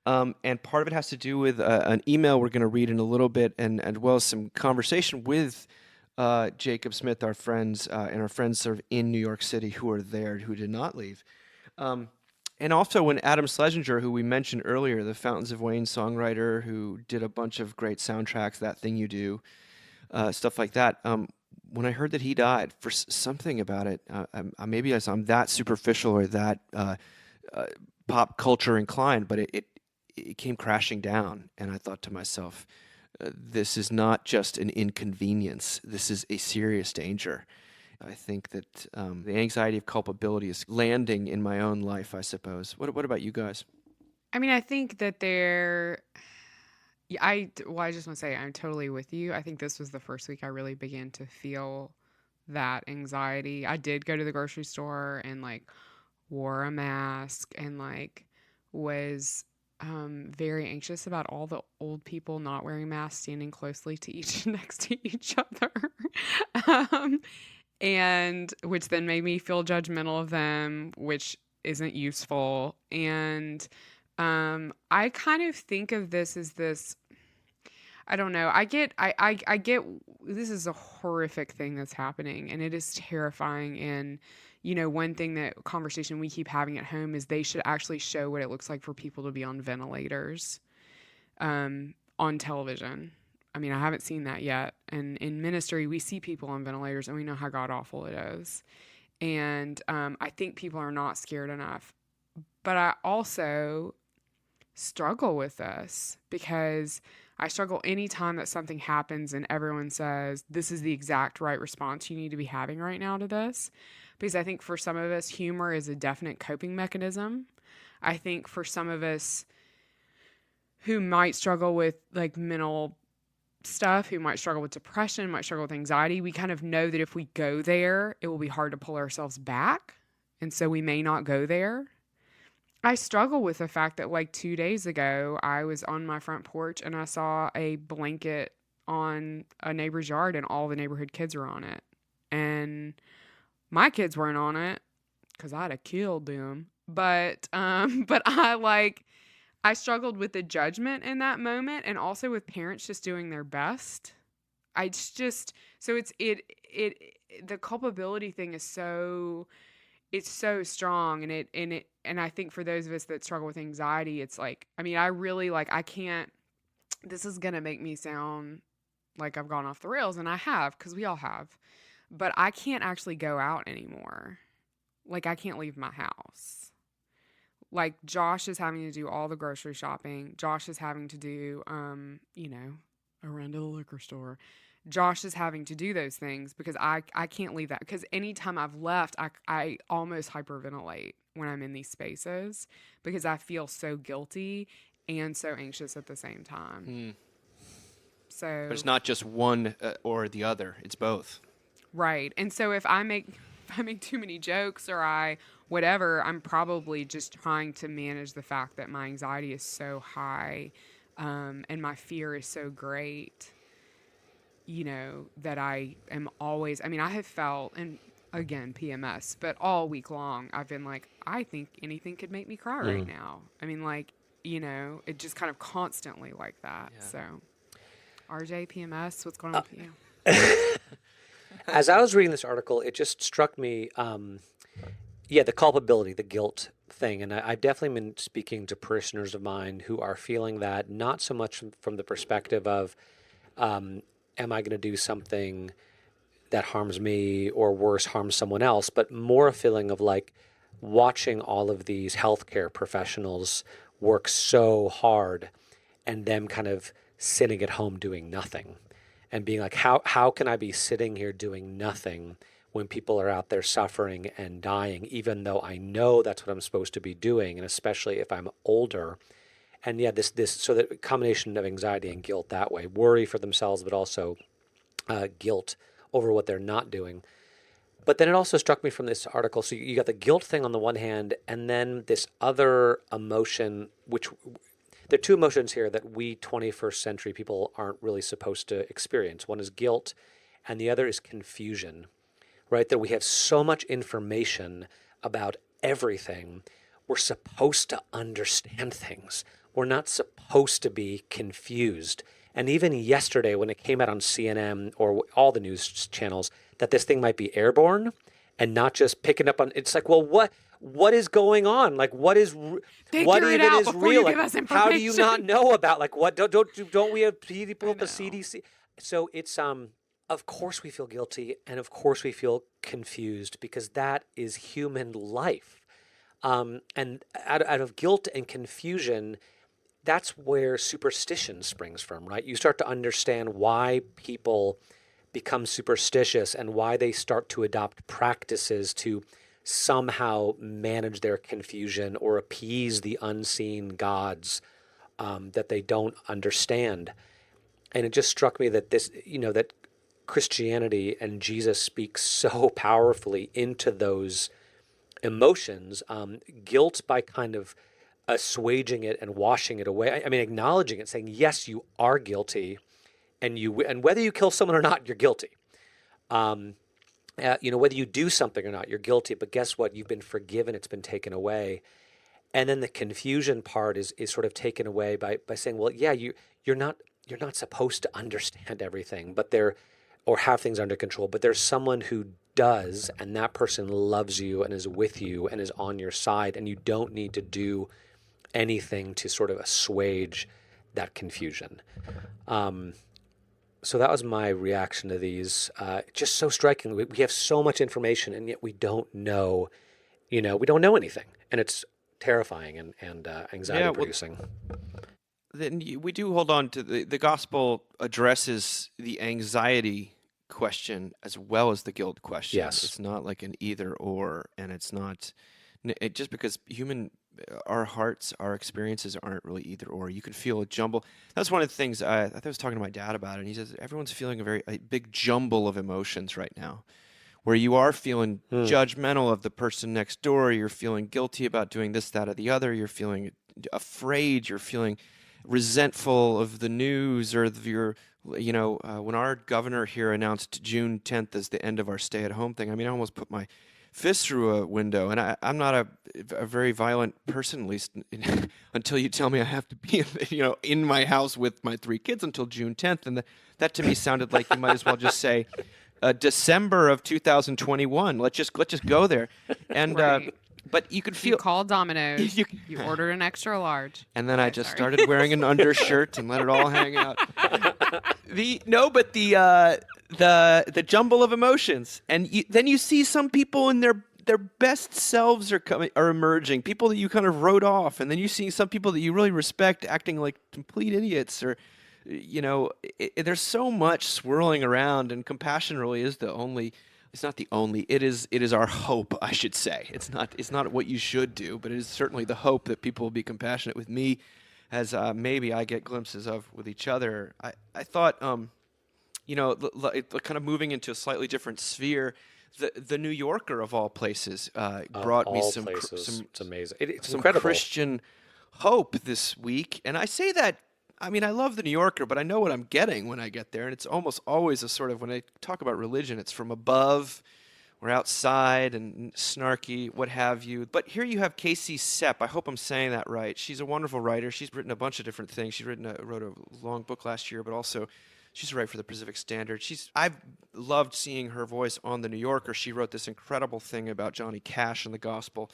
And part of it has to do with an email we're going to read in a little bit, and as well as some conversation with Jacob Smith, our friends, and our friends sort of in New York City who are there, who did not leave. And also when Adam Schlesinger, who we mentioned earlier, the Fountains of Wayne songwriter who did a bunch of great soundtracks, That Thing You Do, stuff like that. When I heard that he died, for something about it, maybe I'm that superficial or that pop culture inclined, but it came crashing down, and I thought to myself, this is not just an inconvenience. This is a serious danger. I think that the anxiety of culpability is landing in my own life, I suppose. What about you guys? I mean, I think that I just want to say I'm totally with you. I think this was the first week I really began to feel that anxiety. I did go to the grocery store and wore a mask and was very anxious about all the old people not wearing masks, standing closely to next to each other. And which then made me feel judgmental of them, which isn't useful. And I kind of think of this as this, I don't know. I get this is a horrific thing that's happening, and it is terrifying. And one thing that conversation we keep having at home is they should actually show what it looks like for people to be on ventilators on television. I mean, I haven't seen that yet. And in ministry, we see people on ventilators, and we know how god-awful it is. And I think people are not scared enough. But I also struggle with this because I struggle anytime that something happens and everyone says, this is the exact right response you need to be having right now to this. Because I think for some of us, humor is a definite coping mechanism. I think for some of us who might struggle with mental stuff, who might struggle with depression, might struggle with anxiety, we kind of know that if we go there, it will be hard to pull ourselves back. And so we may not go there. I struggle with the fact that 2 days ago, I was on my front porch and I saw a blanket on a neighbor's yard and all the neighborhood kids were on it. And my kids weren't on it because I'd have killed them. But I struggled with the judgment in that moment, and also with parents just doing their best. The culpability thing is so strong, and I think for those of us that struggle with anxiety, it's I can't, this is going to make me sound like I've gone off the rails, and I have, because we all have. But I can't actually go out anymore. I can't leave my house. Josh is having to do all the grocery shopping. Josh is having to do, around to the liquor store. Josh is having to do those things because I can't leave that. Because anytime I've left, I almost hyperventilate when I'm in these spaces because I feel so guilty and so anxious at the same time. So, but it's not just one or the other. It's both. Right. And so if I make too many jokes or whatever, I'm probably just trying to manage the fact that my anxiety is so high and my fear is so great, that I am always, I have felt, and again, PMS, but all week long, I've been I think anything could make me cry right now. It just kind of constantly like that. Yeah. So, RJ, PMS, what's going on with you? As I was reading this article, it just struck me, the culpability, the guilt thing, and I've definitely been speaking to parishioners of mine who are feeling that, not so much from the perspective of, am I going to do something that harms me or worse, harms someone else, but more a feeling of like watching all of these healthcare professionals work so hard and them kind of sitting at home doing nothing and being like, how can I be sitting here doing nothing when people are out there suffering and dying, even though I know that's what I'm supposed to be doing, and especially if I'm older. And yeah, so the combination of anxiety and guilt that way, worry for themselves, but also guilt over what they're not doing. But then it also struck me from this article, so you got the guilt thing on the one hand, and then this other emotion, which there are two emotions here that we 21st century people aren't really supposed to experience. One is guilt, and the other is confusion, right? That we have so much information about everything. We're supposed to understand things. We're not supposed to be confused. And even yesterday when it came out on CNN or all the news channels that this thing might be airborne and not just picking up on, it's like, well, what is going on? Like, what even is real? Like, how do you not know about, like, what don't we have people at the CDC? So it's of course we feel guilty, and of course we feel confused, because that is human life. And out of guilt and confusion, that's where superstition springs from, right? You start to understand why people become superstitious and why they start to adopt practices to somehow manage their confusion or appease the unseen gods that they don't understand. And it just struck me that that Christianity and Jesus speaks so powerfully into those emotions, guilt by kind of assuaging it and washing it away. I mean, acknowledging it, saying, yes, you are guilty, and whether you kill someone or not, you're guilty. Whether you do something or not, you're guilty. But guess what? You've been forgiven. It's been taken away. And then the confusion part is sort of taken away by saying, well, yeah, you're not supposed to understand everything, or have things under control. But there's someone who does, and that person loves you and is with you and is on your side, and you don't need to do anything to sort of assuage that confusion. So that was my reaction to these. Just so striking. We have so much information, and yet we don't know, we don't know anything. And it's terrifying and anxiety producing. Then we do hold on to the gospel addresses the anxiety question as well as the guilt question. Yes. It's not like an either or, and it's not just because our hearts, our experiences aren't really either or. You can feel a jumble. That's one of the things I was talking to my dad about, and he says everyone's feeling a big jumble of emotions right now, where you are feeling judgmental of the person next door, you're feeling guilty about doing this, that, or the other, you're feeling afraid, you're feeling resentful of the news or when our governor here announced June 10th as the end of our stay-at-home thing, I mean, I almost put my fist through a window, and I'm not a very violent person, at least until you tell me I have to be in my house with my 3 kids until June 10th, and that to me sounded like you might as well just say December of 2021. Let's just go there, and right. But you could feel. You called Domino's. You ordered an extra large. And then I just started wearing an undershirt and let it all hang out. The jumble of emotions, and then you see some people in their best selves are emerging. People that you kind of wrote off, and then you see some people that you really respect acting like complete idiots, or there's so much swirling around, and compassion really is the only. It's not the only. It is our hope, I should say. It's not what you should do, but it is certainly the hope that people will be compassionate with me, as maybe I get glimpses of with each other. I thought, kind of moving into a slightly different sphere. The New Yorker of all places brought me some. It's amazing. It's some incredible. Christian hope this week, and I say that. I mean, I love the New Yorker, but I know what I'm getting when I get there, and it's almost always a sort of, when I talk about religion, it's from above, or outside, and snarky, what have you. But here you have Casey Sepp. I hope I'm saying that right. She's a wonderful writer. She's written a bunch of different things. She wrote a long book last year, but also she's a writer for the Pacific Standard. I've loved seeing her voice on the New Yorker. She wrote this incredible thing about Johnny Cash and the gospel.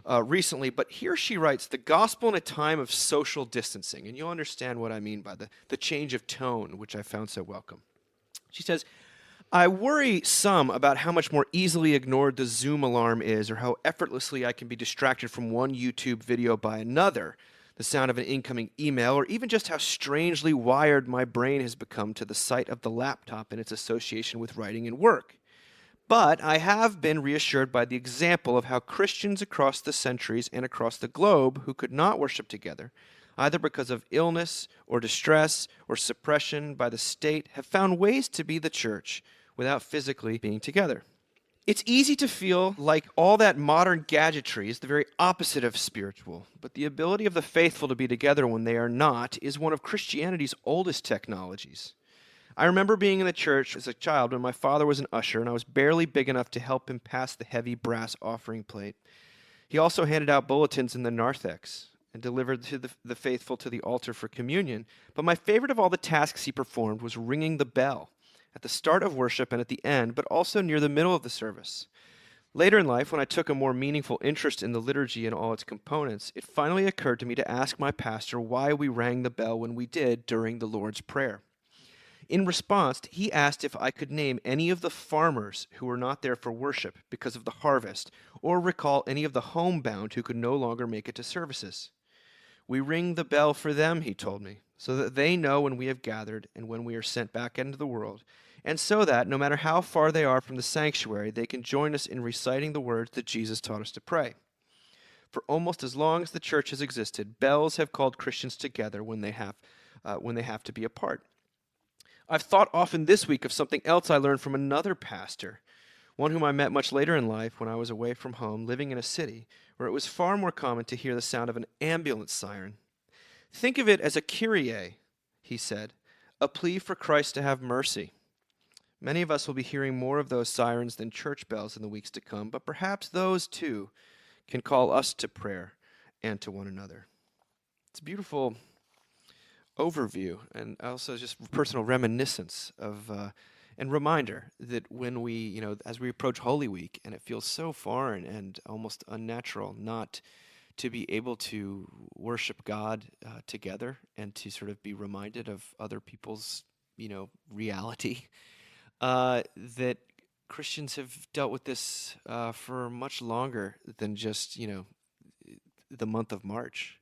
recently, but here she writes, "The gospel in a time of social distancing." And you'll understand what I mean by the change of tone, which I found so welcome. She says, "I worry some about how much more easily ignored the Zoom alarm is, or how effortlessly I can be distracted from one YouTube video by another, the sound of an incoming email, or even just how strangely wired my brain has become to the sight of the laptop and its association with writing and work. But I have been reassured by the example of how Christians across the centuries and across the globe who could not worship together, either because of illness or distress or suppression by the state, have found ways to be the church without physically being together. It's easy to feel like all that modern gadgetry is the very opposite of spiritual, but the ability of the faithful to be together when they are not is one of Christianity's oldest technologies. I remember being in the church as a child when my father was an usher and I was barely big enough to help him pass the heavy brass offering plate. He also handed out bulletins in the narthex and delivered to the faithful to the altar for communion. But my favorite of all the tasks he performed was ringing the bell at the start of worship and at the end, but also near the middle of the service. Later in life, when I took a more meaningful interest in the liturgy and all its components, it finally occurred to me to ask my pastor why we rang the bell when we did during the Lord's Prayer. In response, he asked if I could name any of the farmers who were not there for worship because of the harvest, or recall any of the homebound who could no longer make it to services. "We ring the bell for them," he told me, "so that they know when we have gathered and when we are sent back into the world, and so that, no matter how far they are from the sanctuary, they can join us in reciting the words that Jesus taught us to pray. For almost as long as the church has existed, bells have called Christians together when they have to be apart. I've thought often this week of something else I learned from another pastor, one whom I met much later in life when I was away from home, living in a city where it was far more common to hear the sound of an ambulance siren. Think of it as a Kyrie, he said, a plea for Christ to have mercy. Many of us will be hearing more of those sirens than church bells in the weeks to come, but perhaps those, too, can call us to prayer and to one another." It's a beautiful overview and also just personal reminiscence of and reminder that when we, as we approach Holy Week, and it feels so foreign and almost unnatural not to be able to worship God together and to sort of be reminded of other people's, reality, that Christians have dealt with this for much longer than just, the month of March.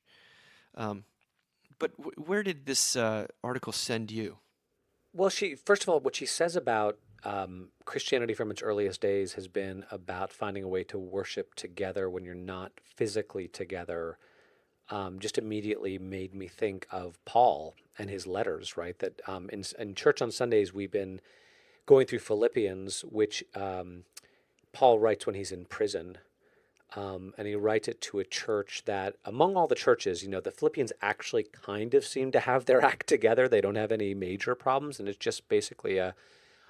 But where did this article send you? Well, first of all, what she says about Christianity from its earliest days has been about finding a way to worship together when you're not physically together. Just immediately made me think of Paul and his letters, right? That in church on Sundays, we've been going through Philippians, which Paul writes when he's in prison. And he writes it to a church that, among all the churches, the Philippians actually kind of seem to have their act together. They don't have any major problems, and it's just basically a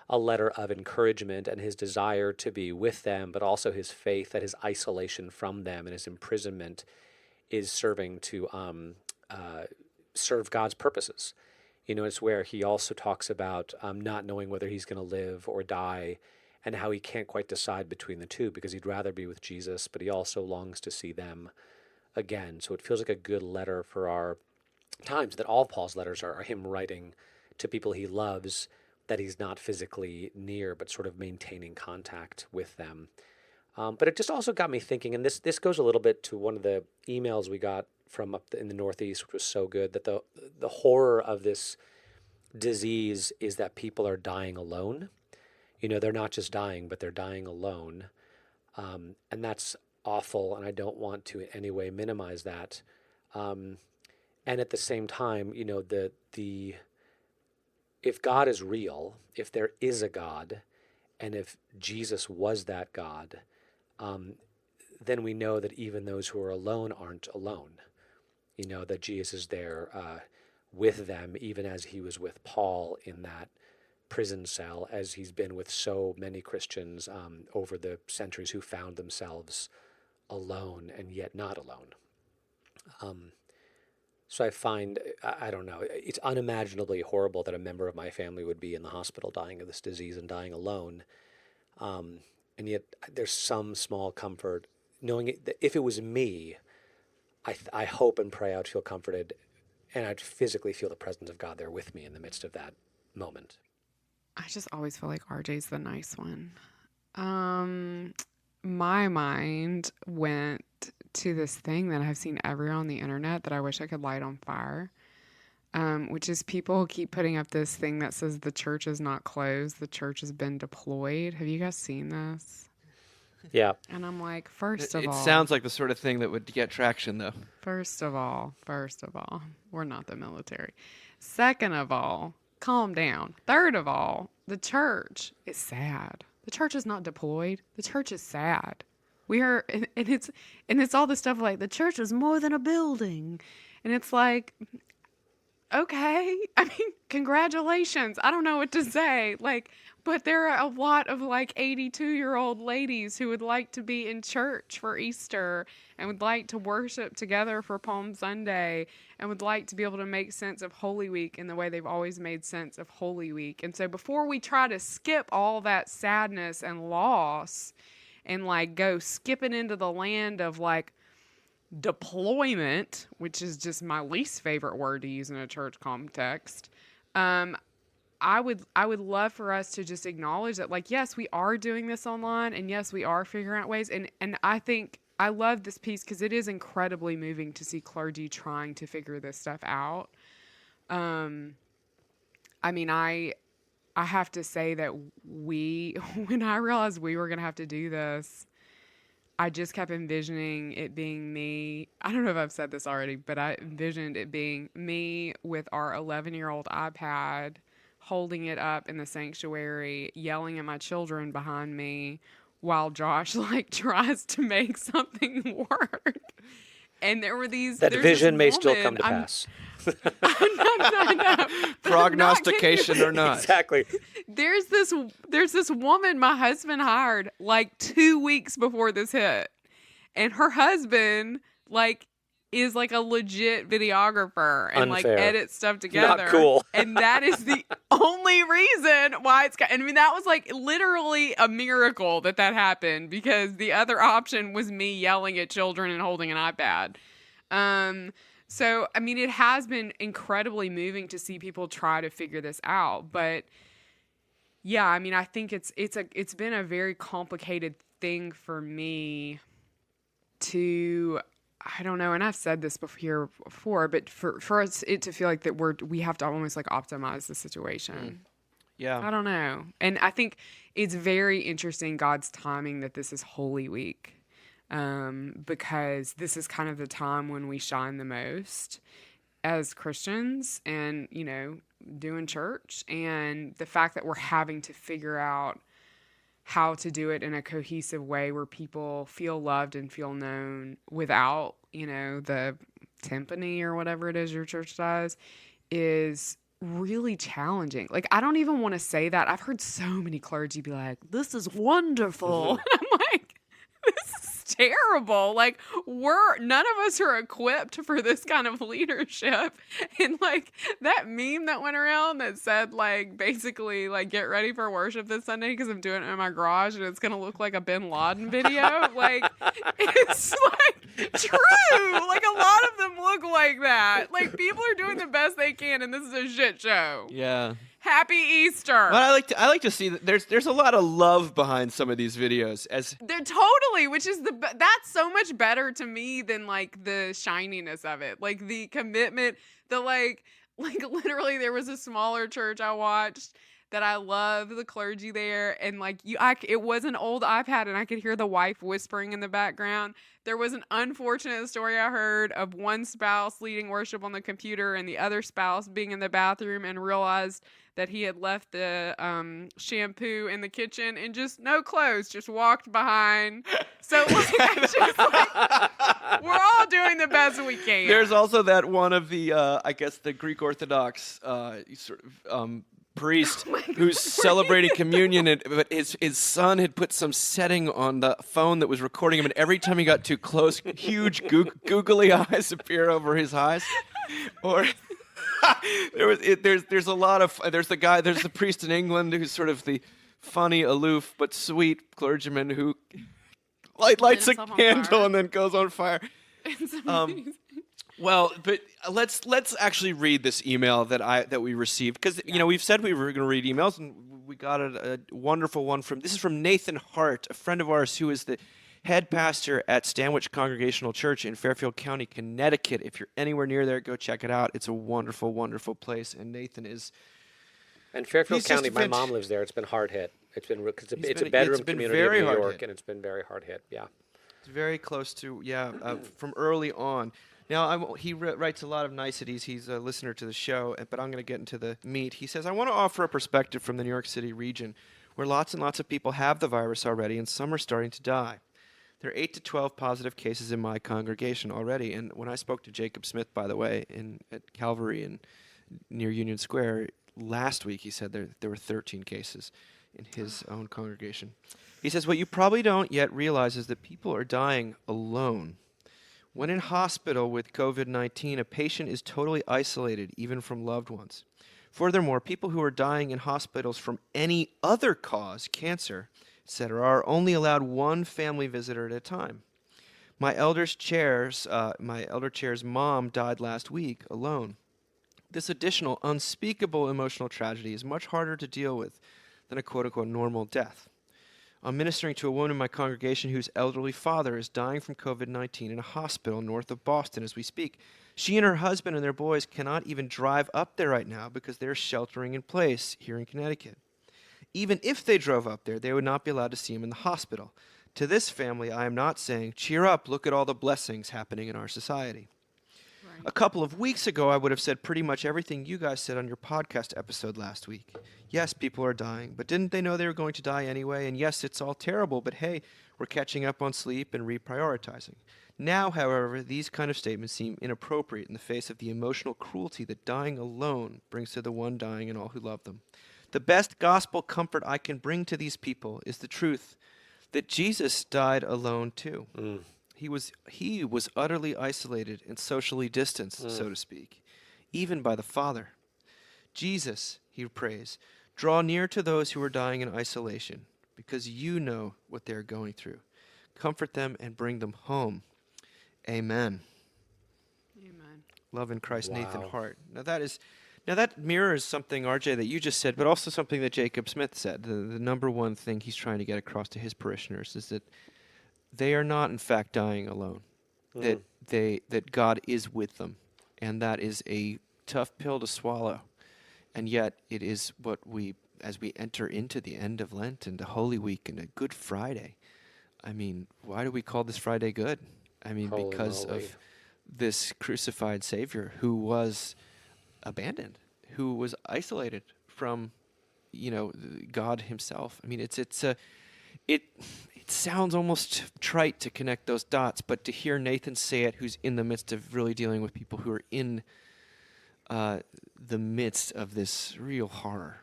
letter of encouragement and his desire to be with them, but also his faith that his isolation from them and his imprisonment is serving to serve God's purposes. It's where he also talks about not knowing whether he's going to live or die, and how he can't quite decide between the two because he'd rather be with Jesus, but he also longs to see them again. So it feels like a good letter for our times, that all Paul's letters are him writing to people he loves, that he's not physically near, but sort of maintaining contact with them. But it just also got me thinking, and this goes a little bit to one of the emails we got from up in the Northeast, which was so good, that the horror of this disease is that people are dying alone. They're not just dying, but they're dying alone. And that's awful, and I don't want to in any way minimize that. And at the same time, if God is real, if there is a God, and if Jesus was that God, then we know that even those who are alone aren't alone. That Jesus is there with them, even as he was with Paul in that prison cell, as he's been with so many Christians over the centuries who found themselves alone and yet not alone. So I find, I don't know, it's unimaginably horrible that a member of my family would be in the hospital dying of this disease and dying alone. And yet there's some small comfort knowing that if it was me, I hope and pray I'd feel comforted, and I'd physically feel the presence of God there with me in the midst of that moment. I just always feel like RJ's the nice one. My mind went to this thing that I've seen everywhere on the internet that I wish I could light on fire, which is people keep putting up this thing that says the church is not closed, the church has been deployed. Have you guys seen this? Yeah. And I'm like, first of It all, sounds like the sort of thing that would get traction, though. First of all, we're not the military. Second of all, calm down. Third of all, the church is sad. The church is not deployed. The church is sad. We are, and it's all the stuff like the church is more than a building, and it's like, okay, I mean, congratulations. I don't know what to say. Like, but there are a lot of like 82-year-old ladies who would like to be in church for Easter and would like to worship together for Palm Sunday and would like to be able to make sense of Holy Week in the way they've always made sense of Holy Week. And so before we try to skip all that sadness and loss and like go skipping into the land of like deployment, which is just my least favorite word to use in a church context, I would love for us to just acknowledge that, like, yes, we are doing this online, and yes, we are figuring out ways. And I think I love this piece because it is incredibly moving to see clergy trying to figure this stuff out. I mean, I have to say that when I realized we were going to have to do this, I just kept envisioning it being me. I don't know if I've said this already, but I envisioned it being me with our 11-year-old iPad, holding it up in the sanctuary, yelling at my children behind me while Josh like tries to make something work. And there were these... That vision may still come to pass. No. Prognostication or not. Exactly. There's this woman my husband hired like 2 weeks before this hit. And her husband like is like a legit videographer and like edits stuff together. Not cool. And that is the only reason why it's I mean, that was like literally a miracle that happened, because the other option was me yelling at children and holding an iPad. So, I mean, it has been incredibly moving to see people try to figure this out. But yeah, I mean, I think it's been a very complicated thing for me to, I don't know, and I've said this before, but for us it to feel like that we have to almost like optimize the situation. Yeah. I don't know. And I think it's very interesting, God's timing, that this is Holy Week. Because this is kind of the time when we shine the most as Christians and, you know, doing church. And the fact that we're having to figure out how to do it in a cohesive way where people feel loved and feel known without, you know, the timpani or whatever it is your church does is really challenging. Like, I don't even want to say that. I've heard so many clergy be like, this is wonderful. And I'm like, this is terrible. Like, none of us are equipped for this kind of leadership. And like that meme that went around that said like basically like, get ready for worship this Sunday because I'm doing it in my garage and it's gonna look like a Bin Laden video. Like, it's like true. Like a lot of them look like that. Like, people are doing the best they can and this is a shit show. Yeah. Happy Easter. But I like to see that there's a lot of love behind some of these videos. They're totally, which is that's so much better to me than like the shininess of it, like the commitment, the like literally there was a smaller church I watched that I love the clergy there, and like it was an old iPad and I could hear the wife whispering in the background. There was an unfortunate story I heard of one spouse leading worship on the computer and the other spouse being in the bathroom and realized that he had left the shampoo in the kitchen and just no clothes, just walked behind. So like, we're all doing the best we can. There's also that one of the I guess the Greek Orthodox sort of priest who's celebrating communion, but his son had put some setting on the phone that was recording him, and every time he got too close, huge googly eyes appear over his eyes. Or there's a lot of there's the priest in England who's sort of the funny, aloof but sweet clergyman who lights a himself on candle fire. and then goes on fire. It's Um, amazing. Well, but let's actually read this email that we received, because we've said we were going to read emails, and we got a wonderful one this is from Nathan Hart, a friend of ours who is the head pastor at Stanwich Congregational Church in Fairfield County, Connecticut. If you're anywhere near there, go check it out. It's a wonderful, wonderful place, and Nathan is. And Fairfield He's just County, a my mom lives there. It's been hard hit. It's been because it's a been bedroom community very in New hard York, hit. and it's been very hard hit. Yeah. It's very close to, from early on. Now, he writes a lot of niceties. He's a listener to the show, but I'm going to get into the meat. He says, I want to offer a perspective from the New York City region, where lots and lots of people have the virus already, and some are starting to die. There are 8 to 12 positive cases in my congregation already, and when I spoke to Jacob Smith, by the way, at Calvary and near Union Square last week, he said there were 13 cases in his own congregation. He says, what you probably don't yet realize is that people are dying alone. When in hospital with COVID-19, a patient is totally isolated, even from loved ones. Furthermore, people who are dying in hospitals from any other cause, cancer, etc., are only allowed one family visitor at a time. My elder chair's mom died last week alone. This additional, unspeakable emotional tragedy is much harder to deal with than a quote-unquote normal death. I'm ministering to a woman in my congregation whose elderly father is dying from COVID-19 in a hospital north of Boston as we speak. She and her husband and their boys cannot even drive up there right now because they're sheltering in place here in Connecticut. Even if they drove up there, they would not be allowed to see him in the hospital. To this family, I am not saying, cheer up, look at all the blessings happening in our society. A couple of weeks ago, I would have said pretty much everything you guys said on your podcast episode last week. Yes, people are dying, but didn't they know they were going to die anyway? And yes, it's all terrible, but hey, we're catching up on sleep and reprioritizing. Now, however, these kind of statements seem inappropriate in the face of the emotional cruelty that dying alone brings to the one dying and all who love them. The best gospel comfort I can bring to these people is the truth that Jesus died alone too. He was utterly isolated and socially distanced, so to speak, even by the Father. Jesus, he prays, draw near to those who are dying in isolation, because you know what they are going through. Comfort them and bring them home. Amen. Amen. Love in Christ, Wow. Nathan Hart. Now that mirrors something, RJ, that you just said, but also something that Jacob Smith said. The number one thing he's trying to get across to his parishioners is that they are not, in fact, dying alone. That God is with them, and that is a tough pill to swallow. And yet, it is what as we enter into the end of Lent and the Holy Week and a Good Friday. I mean, why do we call this Friday good? I mean, Holy because moly. of this crucified Savior who was abandoned, who was isolated from, God Himself. I mean, it sounds almost trite to connect those dots, but to hear Nathan say it, who's in the midst of really dealing with people who are in the midst of this real horror,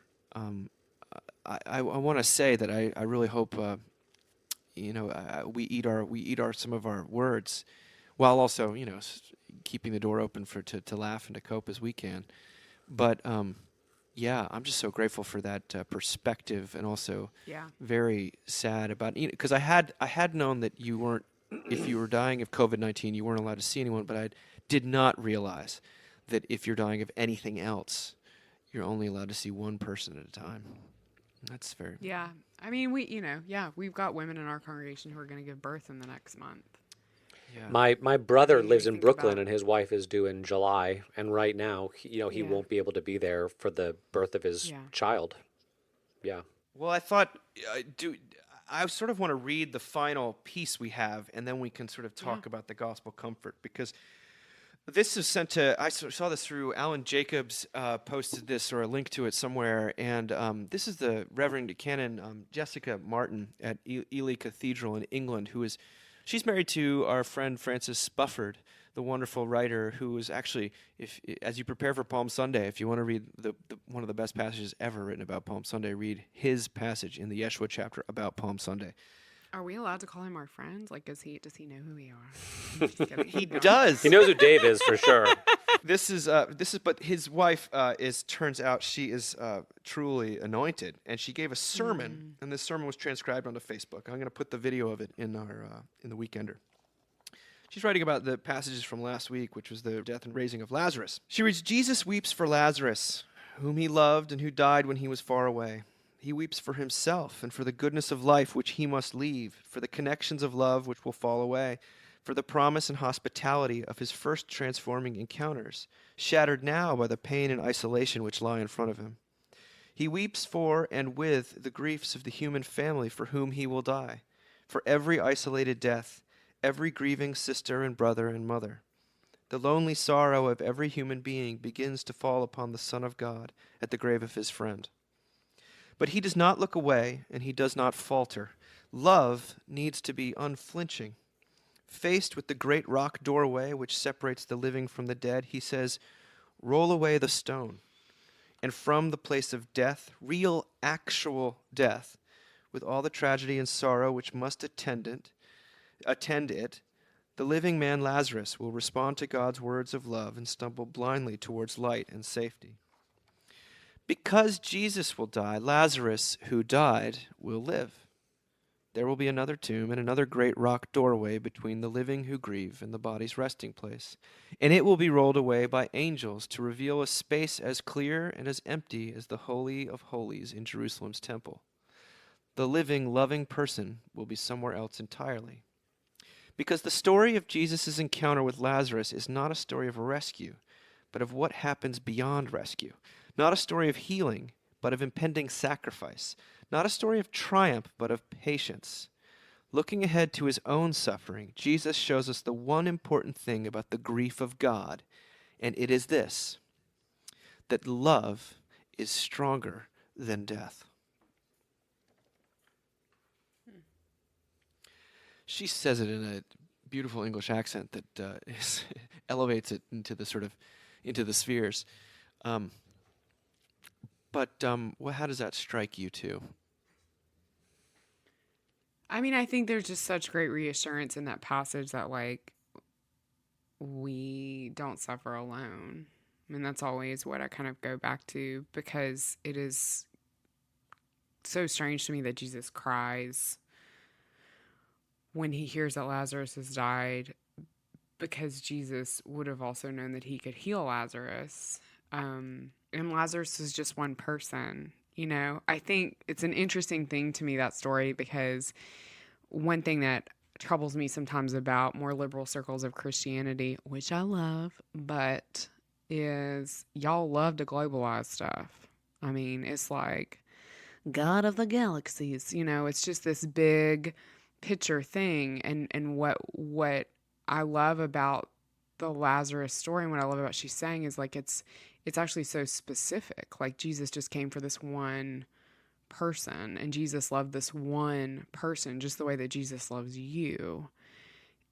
I want to say that I really hope we eat some of our words, while also keeping the door open to laugh and to cope as we can. But yeah, I'm just so grateful for that perspective, and also very sad about, because I had known that you weren't, if you were dying of COVID-19, you weren't allowed to see anyone, but I did not realize that if you're dying of anything else, you're only allowed to see one person at a time. That's very... Yeah. I mean, we've got women in our congregation who are going to give birth in the next month. Yeah. My brother What do you lives in think Brooklyn, about- and his wife is due in July. And right now, he won't be able to be there for the birth of his child. Yeah. Well, I thought, I sort of want to read the final piece we have, and then we can sort of talk about the gospel comfort, because this is sent to, I saw this through Alan Jacobs, posted this, or a link to it somewhere, and this is the Reverend Canon Jessica Martin at Ely Cathedral in England, she's married to our friend Francis Spufford, the wonderful writer who is actually, as you prepare for Palm Sunday, if you want to read one of the best passages ever written about Palm Sunday, read his passage in the Yeshua chapter about Palm Sunday. Are we allowed to call him our friend? Like, does he know who we are? He does. He knows who Dave is for sure. But his wife turns out she is truly anointed, and she gave a sermon, and this sermon was transcribed onto Facebook. I'm going to put the video of it in the Weekender. She's writing about the passages from last week, which was the death and raising of Lazarus. She reads, Jesus weeps for Lazarus, whom he loved and who died when he was far away. He weeps for himself and for the goodness of life which he must leave, for the connections of love which will fall away, for the promise and hospitality of his first transforming encounters, shattered now by the pain and isolation which lie in front of him. He weeps for and with the griefs of the human family for whom he will die, for every isolated death, every grieving sister and brother and mother. The lonely sorrow of every human being begins to fall upon the Son of God at the grave of his friend. But he does not look away, and he does not falter. Love needs to be unflinching. Faced with the great rock doorway which separates the living from the dead, he says, roll away the stone. And from the place of death, real, actual death, with all the tragedy and sorrow which must attend it, the living man Lazarus will respond to God's words of love and stumble blindly towards light and safety. Because Jesus will die, Lazarus, who died, will live. There will be another tomb and another great rock doorway between the living who grieve and the body's resting place, and it will be rolled away by angels to reveal a space as clear and as empty as the Holy of Holies in Jerusalem's temple. The living, loving person will be somewhere else entirely. Because the story of Jesus' encounter with Lazarus is not a story of rescue, but of what happens beyond rescue. Not a story of healing, but of impending sacrifice. Not a story of triumph, but of patience. Looking ahead to his own suffering, Jesus shows us the one important thing about the grief of God, and it is this, that love is stronger than death. She says it in a beautiful English accent that elevates it into the spheres. But how does that strike you too? I mean, I think there's just such great reassurance in that passage that, like, we don't suffer alone. I mean, that's always what I kind of go back to, because it is so strange to me that Jesus cries when he hears that Lazarus has died, because Jesus would have also known that he could heal Lazarus. And Lazarus is just one person. You know, I think it's an interesting thing to me, that story, because one thing that troubles me sometimes about more liberal circles of Christianity, which I love, but is y'all love to globalize stuff. I mean, it's like God of the galaxies, you know, it's just this big picture thing. And what I love about the Lazarus story and what I love about she's saying is, like, it's actually so specific. Like, Jesus just came for this one person, and Jesus loved this one person just the way that Jesus loves you.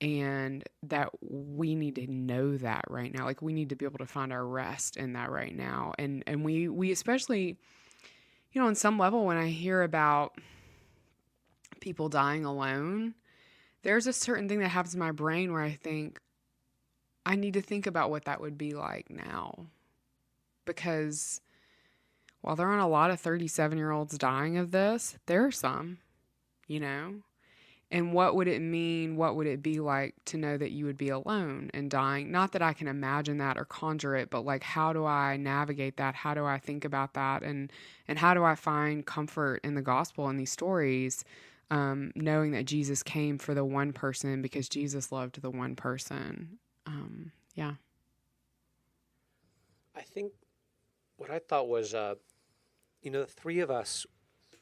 And that we need to know that right now. Like, we need to be able to find our rest in that right now. And we especially, you know, on some level, when I hear about people dying alone, there's a certain thing that happens in my brain where I think, I need to think about what that would be like now. Because while there aren't a lot of 37-year-olds dying of this, there are some, you know? And what would it mean? What would it be like to know that you would be alone and dying? Not that I can imagine that or conjure it, but, like, how do I navigate that? How do I think about that? And how do I find comfort in the gospel in these stories, knowing that Jesus came for the one person because Jesus loved the one person? Yeah. I think what I thought was, you know, the three of us,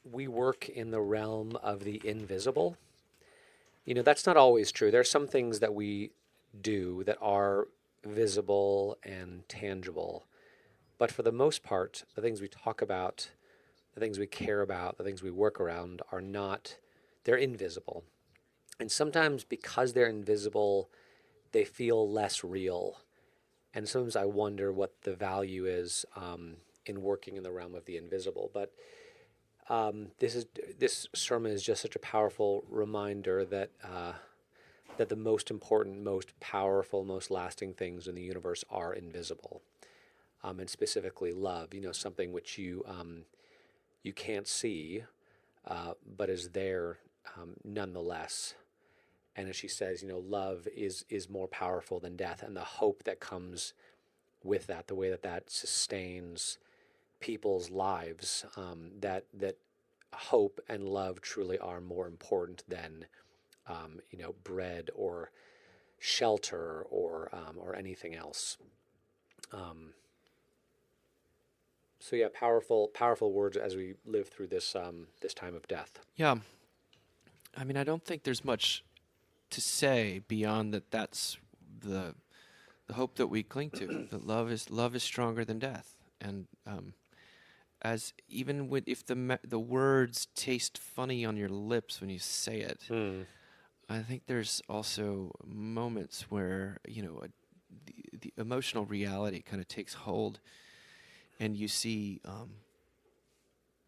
we work in the realm of the invisible. You know, that's not always true. There are some things that we do that are visible and tangible. But for the most part, the things we talk about, the things we care about, the things we work around are not, they're invisible. And sometimes because they're invisible, they feel less real. And sometimes I wonder what the value is in working in the realm of the invisible. But this sermon is just such a powerful reminder that that the most important, most powerful, most lasting things in the universe are invisible, and specifically love. Something which you can't see, but is there nonetheless. And as she says, love is more powerful than death, and the hope that comes with that, the way that sustains people's lives, that hope and love truly are more important than bread or shelter or anything else. So yeah, powerful words as we live through this time of death. Yeah. I mean, I don't think there's much to say beyond that. That's the hope that we cling to. That love is stronger than death, and as even if the words taste funny on your lips when you say it, I think there's also moments where the emotional reality kind of takes hold, and you see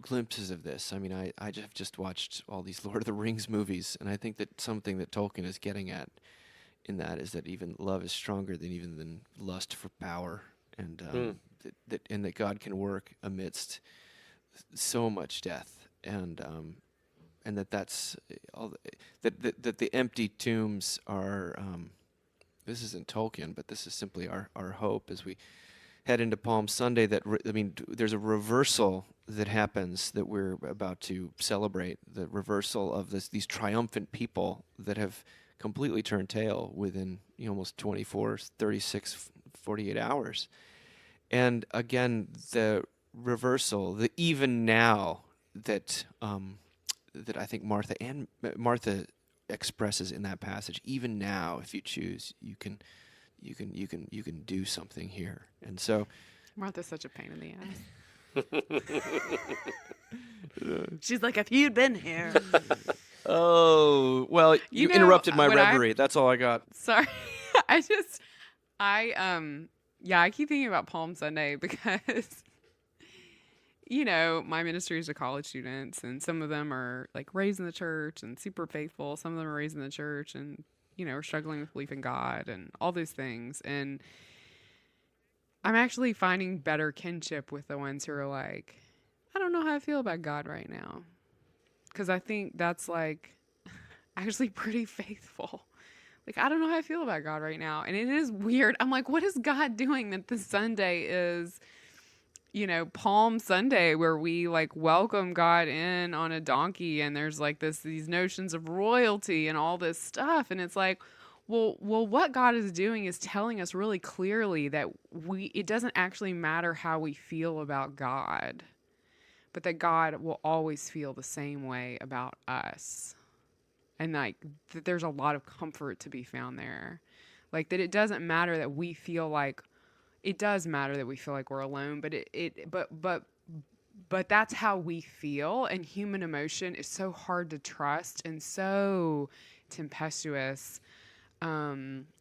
glimpses of this. I mean, I have just watched all these Lord of the Rings movies, and I think that something that Tolkien is getting at in that is that even love is stronger than lust for power, and that God can work amidst so much death, and that's all. That the empty tombs are. This isn't Tolkien, but this is simply our hope as we head into Palm Sunday. There's a reversal that happens that we're about to celebrate. The reversal of these triumphant people that have completely turned tail within almost 24, 36, 48 hours. And again, the reversal, the even now that I think Martha expresses in that passage. Even now, if you choose, you can do something here. And so Martha's such a pain in the ass. She's like, if you'd been here. Oh, well, you interrupted my reverie. That's all I got. Sorry. I keep thinking about Palm Sunday because, my ministry is to college students, and some of them are like raised in the church and super faithful. Some of them are raised in the church and, are struggling with belief in God and all those things. And I'm actually finding better kinship with the ones who are like, I don't know how I feel about God right now. Because I think that's like actually pretty faithful. Like, I don't know how I feel about God right now. And it is weird. I'm like, what is God doing that this Sunday is, Palm Sunday, where we like welcome God in on a donkey, and there's like these notions of royalty and all this stuff. And it's like, well, what God is doing is telling us really clearly that it doesn't actually matter how we feel about God, but that God will always feel the same way about us. And like that there's a lot of comfort to be found there. Like that it doesn't matter that we feel like, it does matter that we feel like we're alone, but that's how we feel. And human emotion is so hard to trust and so tempestuous,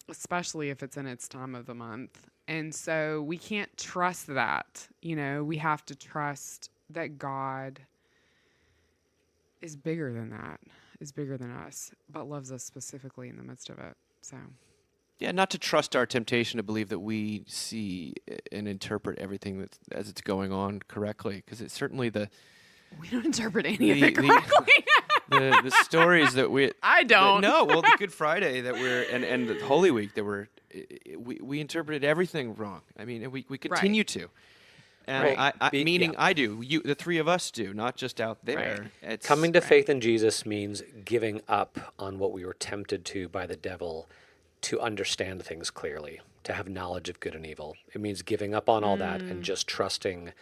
especially if it's in its time of the month. And so we can't trust that, we have to trust that God is bigger than that, is bigger than us, but loves us specifically in the midst of it. So, yeah, not to trust our temptation to believe that we see and interpret everything as it's going on correctly, because it's certainly we don't interpret any of it correctly. the stories that I don't. The Good Friday that and the Holy Week that we interpreted everything wrong. I mean, we continue to. And right. I do. The three of us do, not just out there. Right. Coming to faith in Jesus means giving up on what we were tempted to by the devil to understand things clearly, to have knowledge of good and evil. It means giving up on all that and just trusting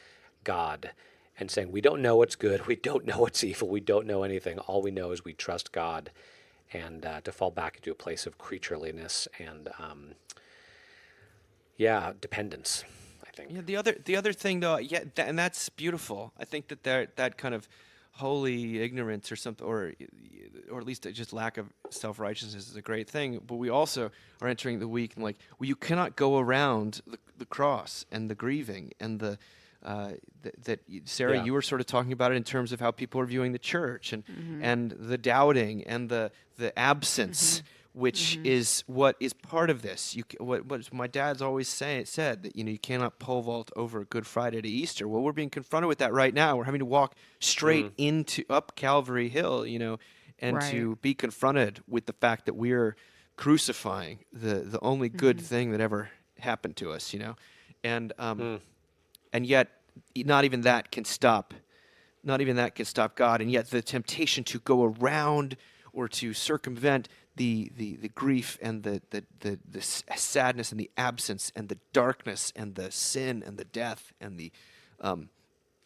God and saying, we don't know what's good, we don't know what's evil, we don't know anything. All we know is we trust God, and to fall back into a place of creatureliness and, dependence. Yeah, the other thing though, and that's beautiful. I think that kind of holy ignorance or something, or at least just lack of self-righteousness is a great thing. But we also are entering the week and like, well, you cannot go around the cross and the grieving and that Sarah, you were sort of talking about it in terms of how people are viewing the church and the doubting and the absence. which is what is part of this. What my dad's always said that you cannot pole vault over Good Friday to Easter. Well, we're being confronted with that right now. We're having to walk straight up Calvary Hill, and to be confronted with the fact that we're crucifying the only good thing that ever happened to us, and yet not even that can stop God, and yet the temptation to go around or to circumvent the grief and the sadness and the absence and the darkness and the sin and the death and the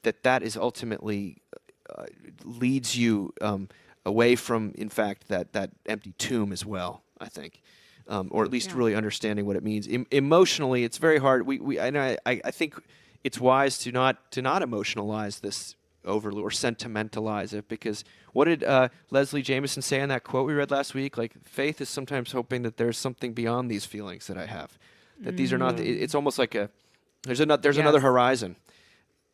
that is ultimately leads you away from, in fact, that empty tomb as well, I think, or at least really understanding what it means. Emotionally, it's very hard. I think it's wise to not emotionalize this overly or sentimentalize it, because what did Leslie Jameson say in that quote we read last week? Like, faith is sometimes hoping that there's something beyond these feelings that I have, that these are not. It's almost like there's another horizon,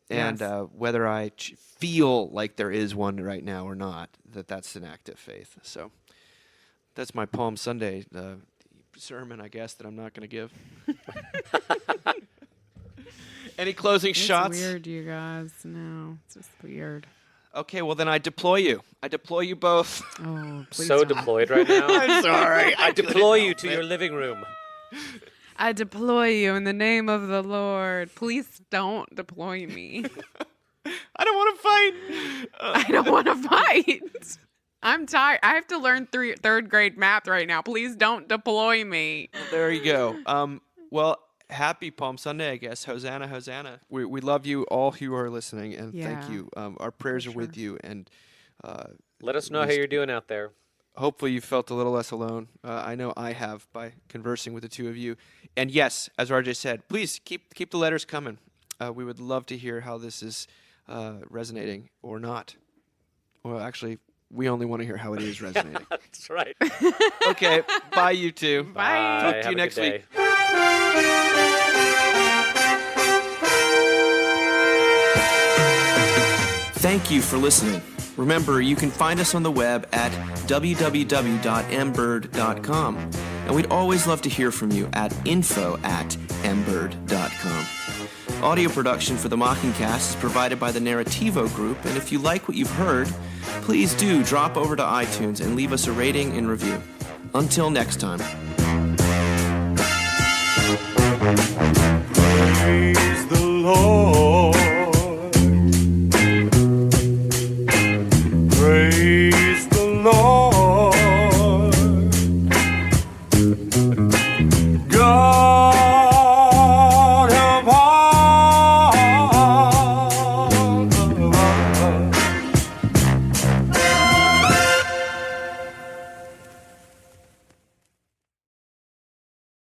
and whether I feel like there is one right now or not, that's an act of faith. So that's my Palm Sunday sermon, I guess, that I'm not going to give. Any closing shots? It's weird, you guys. No, it's just weird. Okay, well then I deploy you. I deploy you both. Oh, please So don't. deployed right now. I'm sorry. I deploy you to your living room. I deploy you in the name of the Lord. Please don't deploy me. I don't want to fight. I don't want to fight. I'm tired. I have to learn third grade math right now. Please don't deploy me. There you go. Well, happy Palm Sunday, I guess. Hosanna, Hosanna. We love you all who are listening, and thank you. Our prayers are with you, and let us know how you're doing out there. Hopefully you felt a little less alone. I know I have by conversing with the two of you. And yes, as RJ said, please keep the letters coming. We would love to hear how this is resonating or not. Well, actually, we only want to hear how it is resonating. That's right. Okay, bye you two. Bye. Talk to Have you a next good week. day. Thank you for listening. Remember, you can find us on the web at www.mbird.com. And we'd always love to hear from you at info@mbird.com. Audio production for the Mockingcast is provided by the Narrativo Group, and if you like what you've heard, please do drop over to iTunes and leave us a rating and review. Until next time. Praise the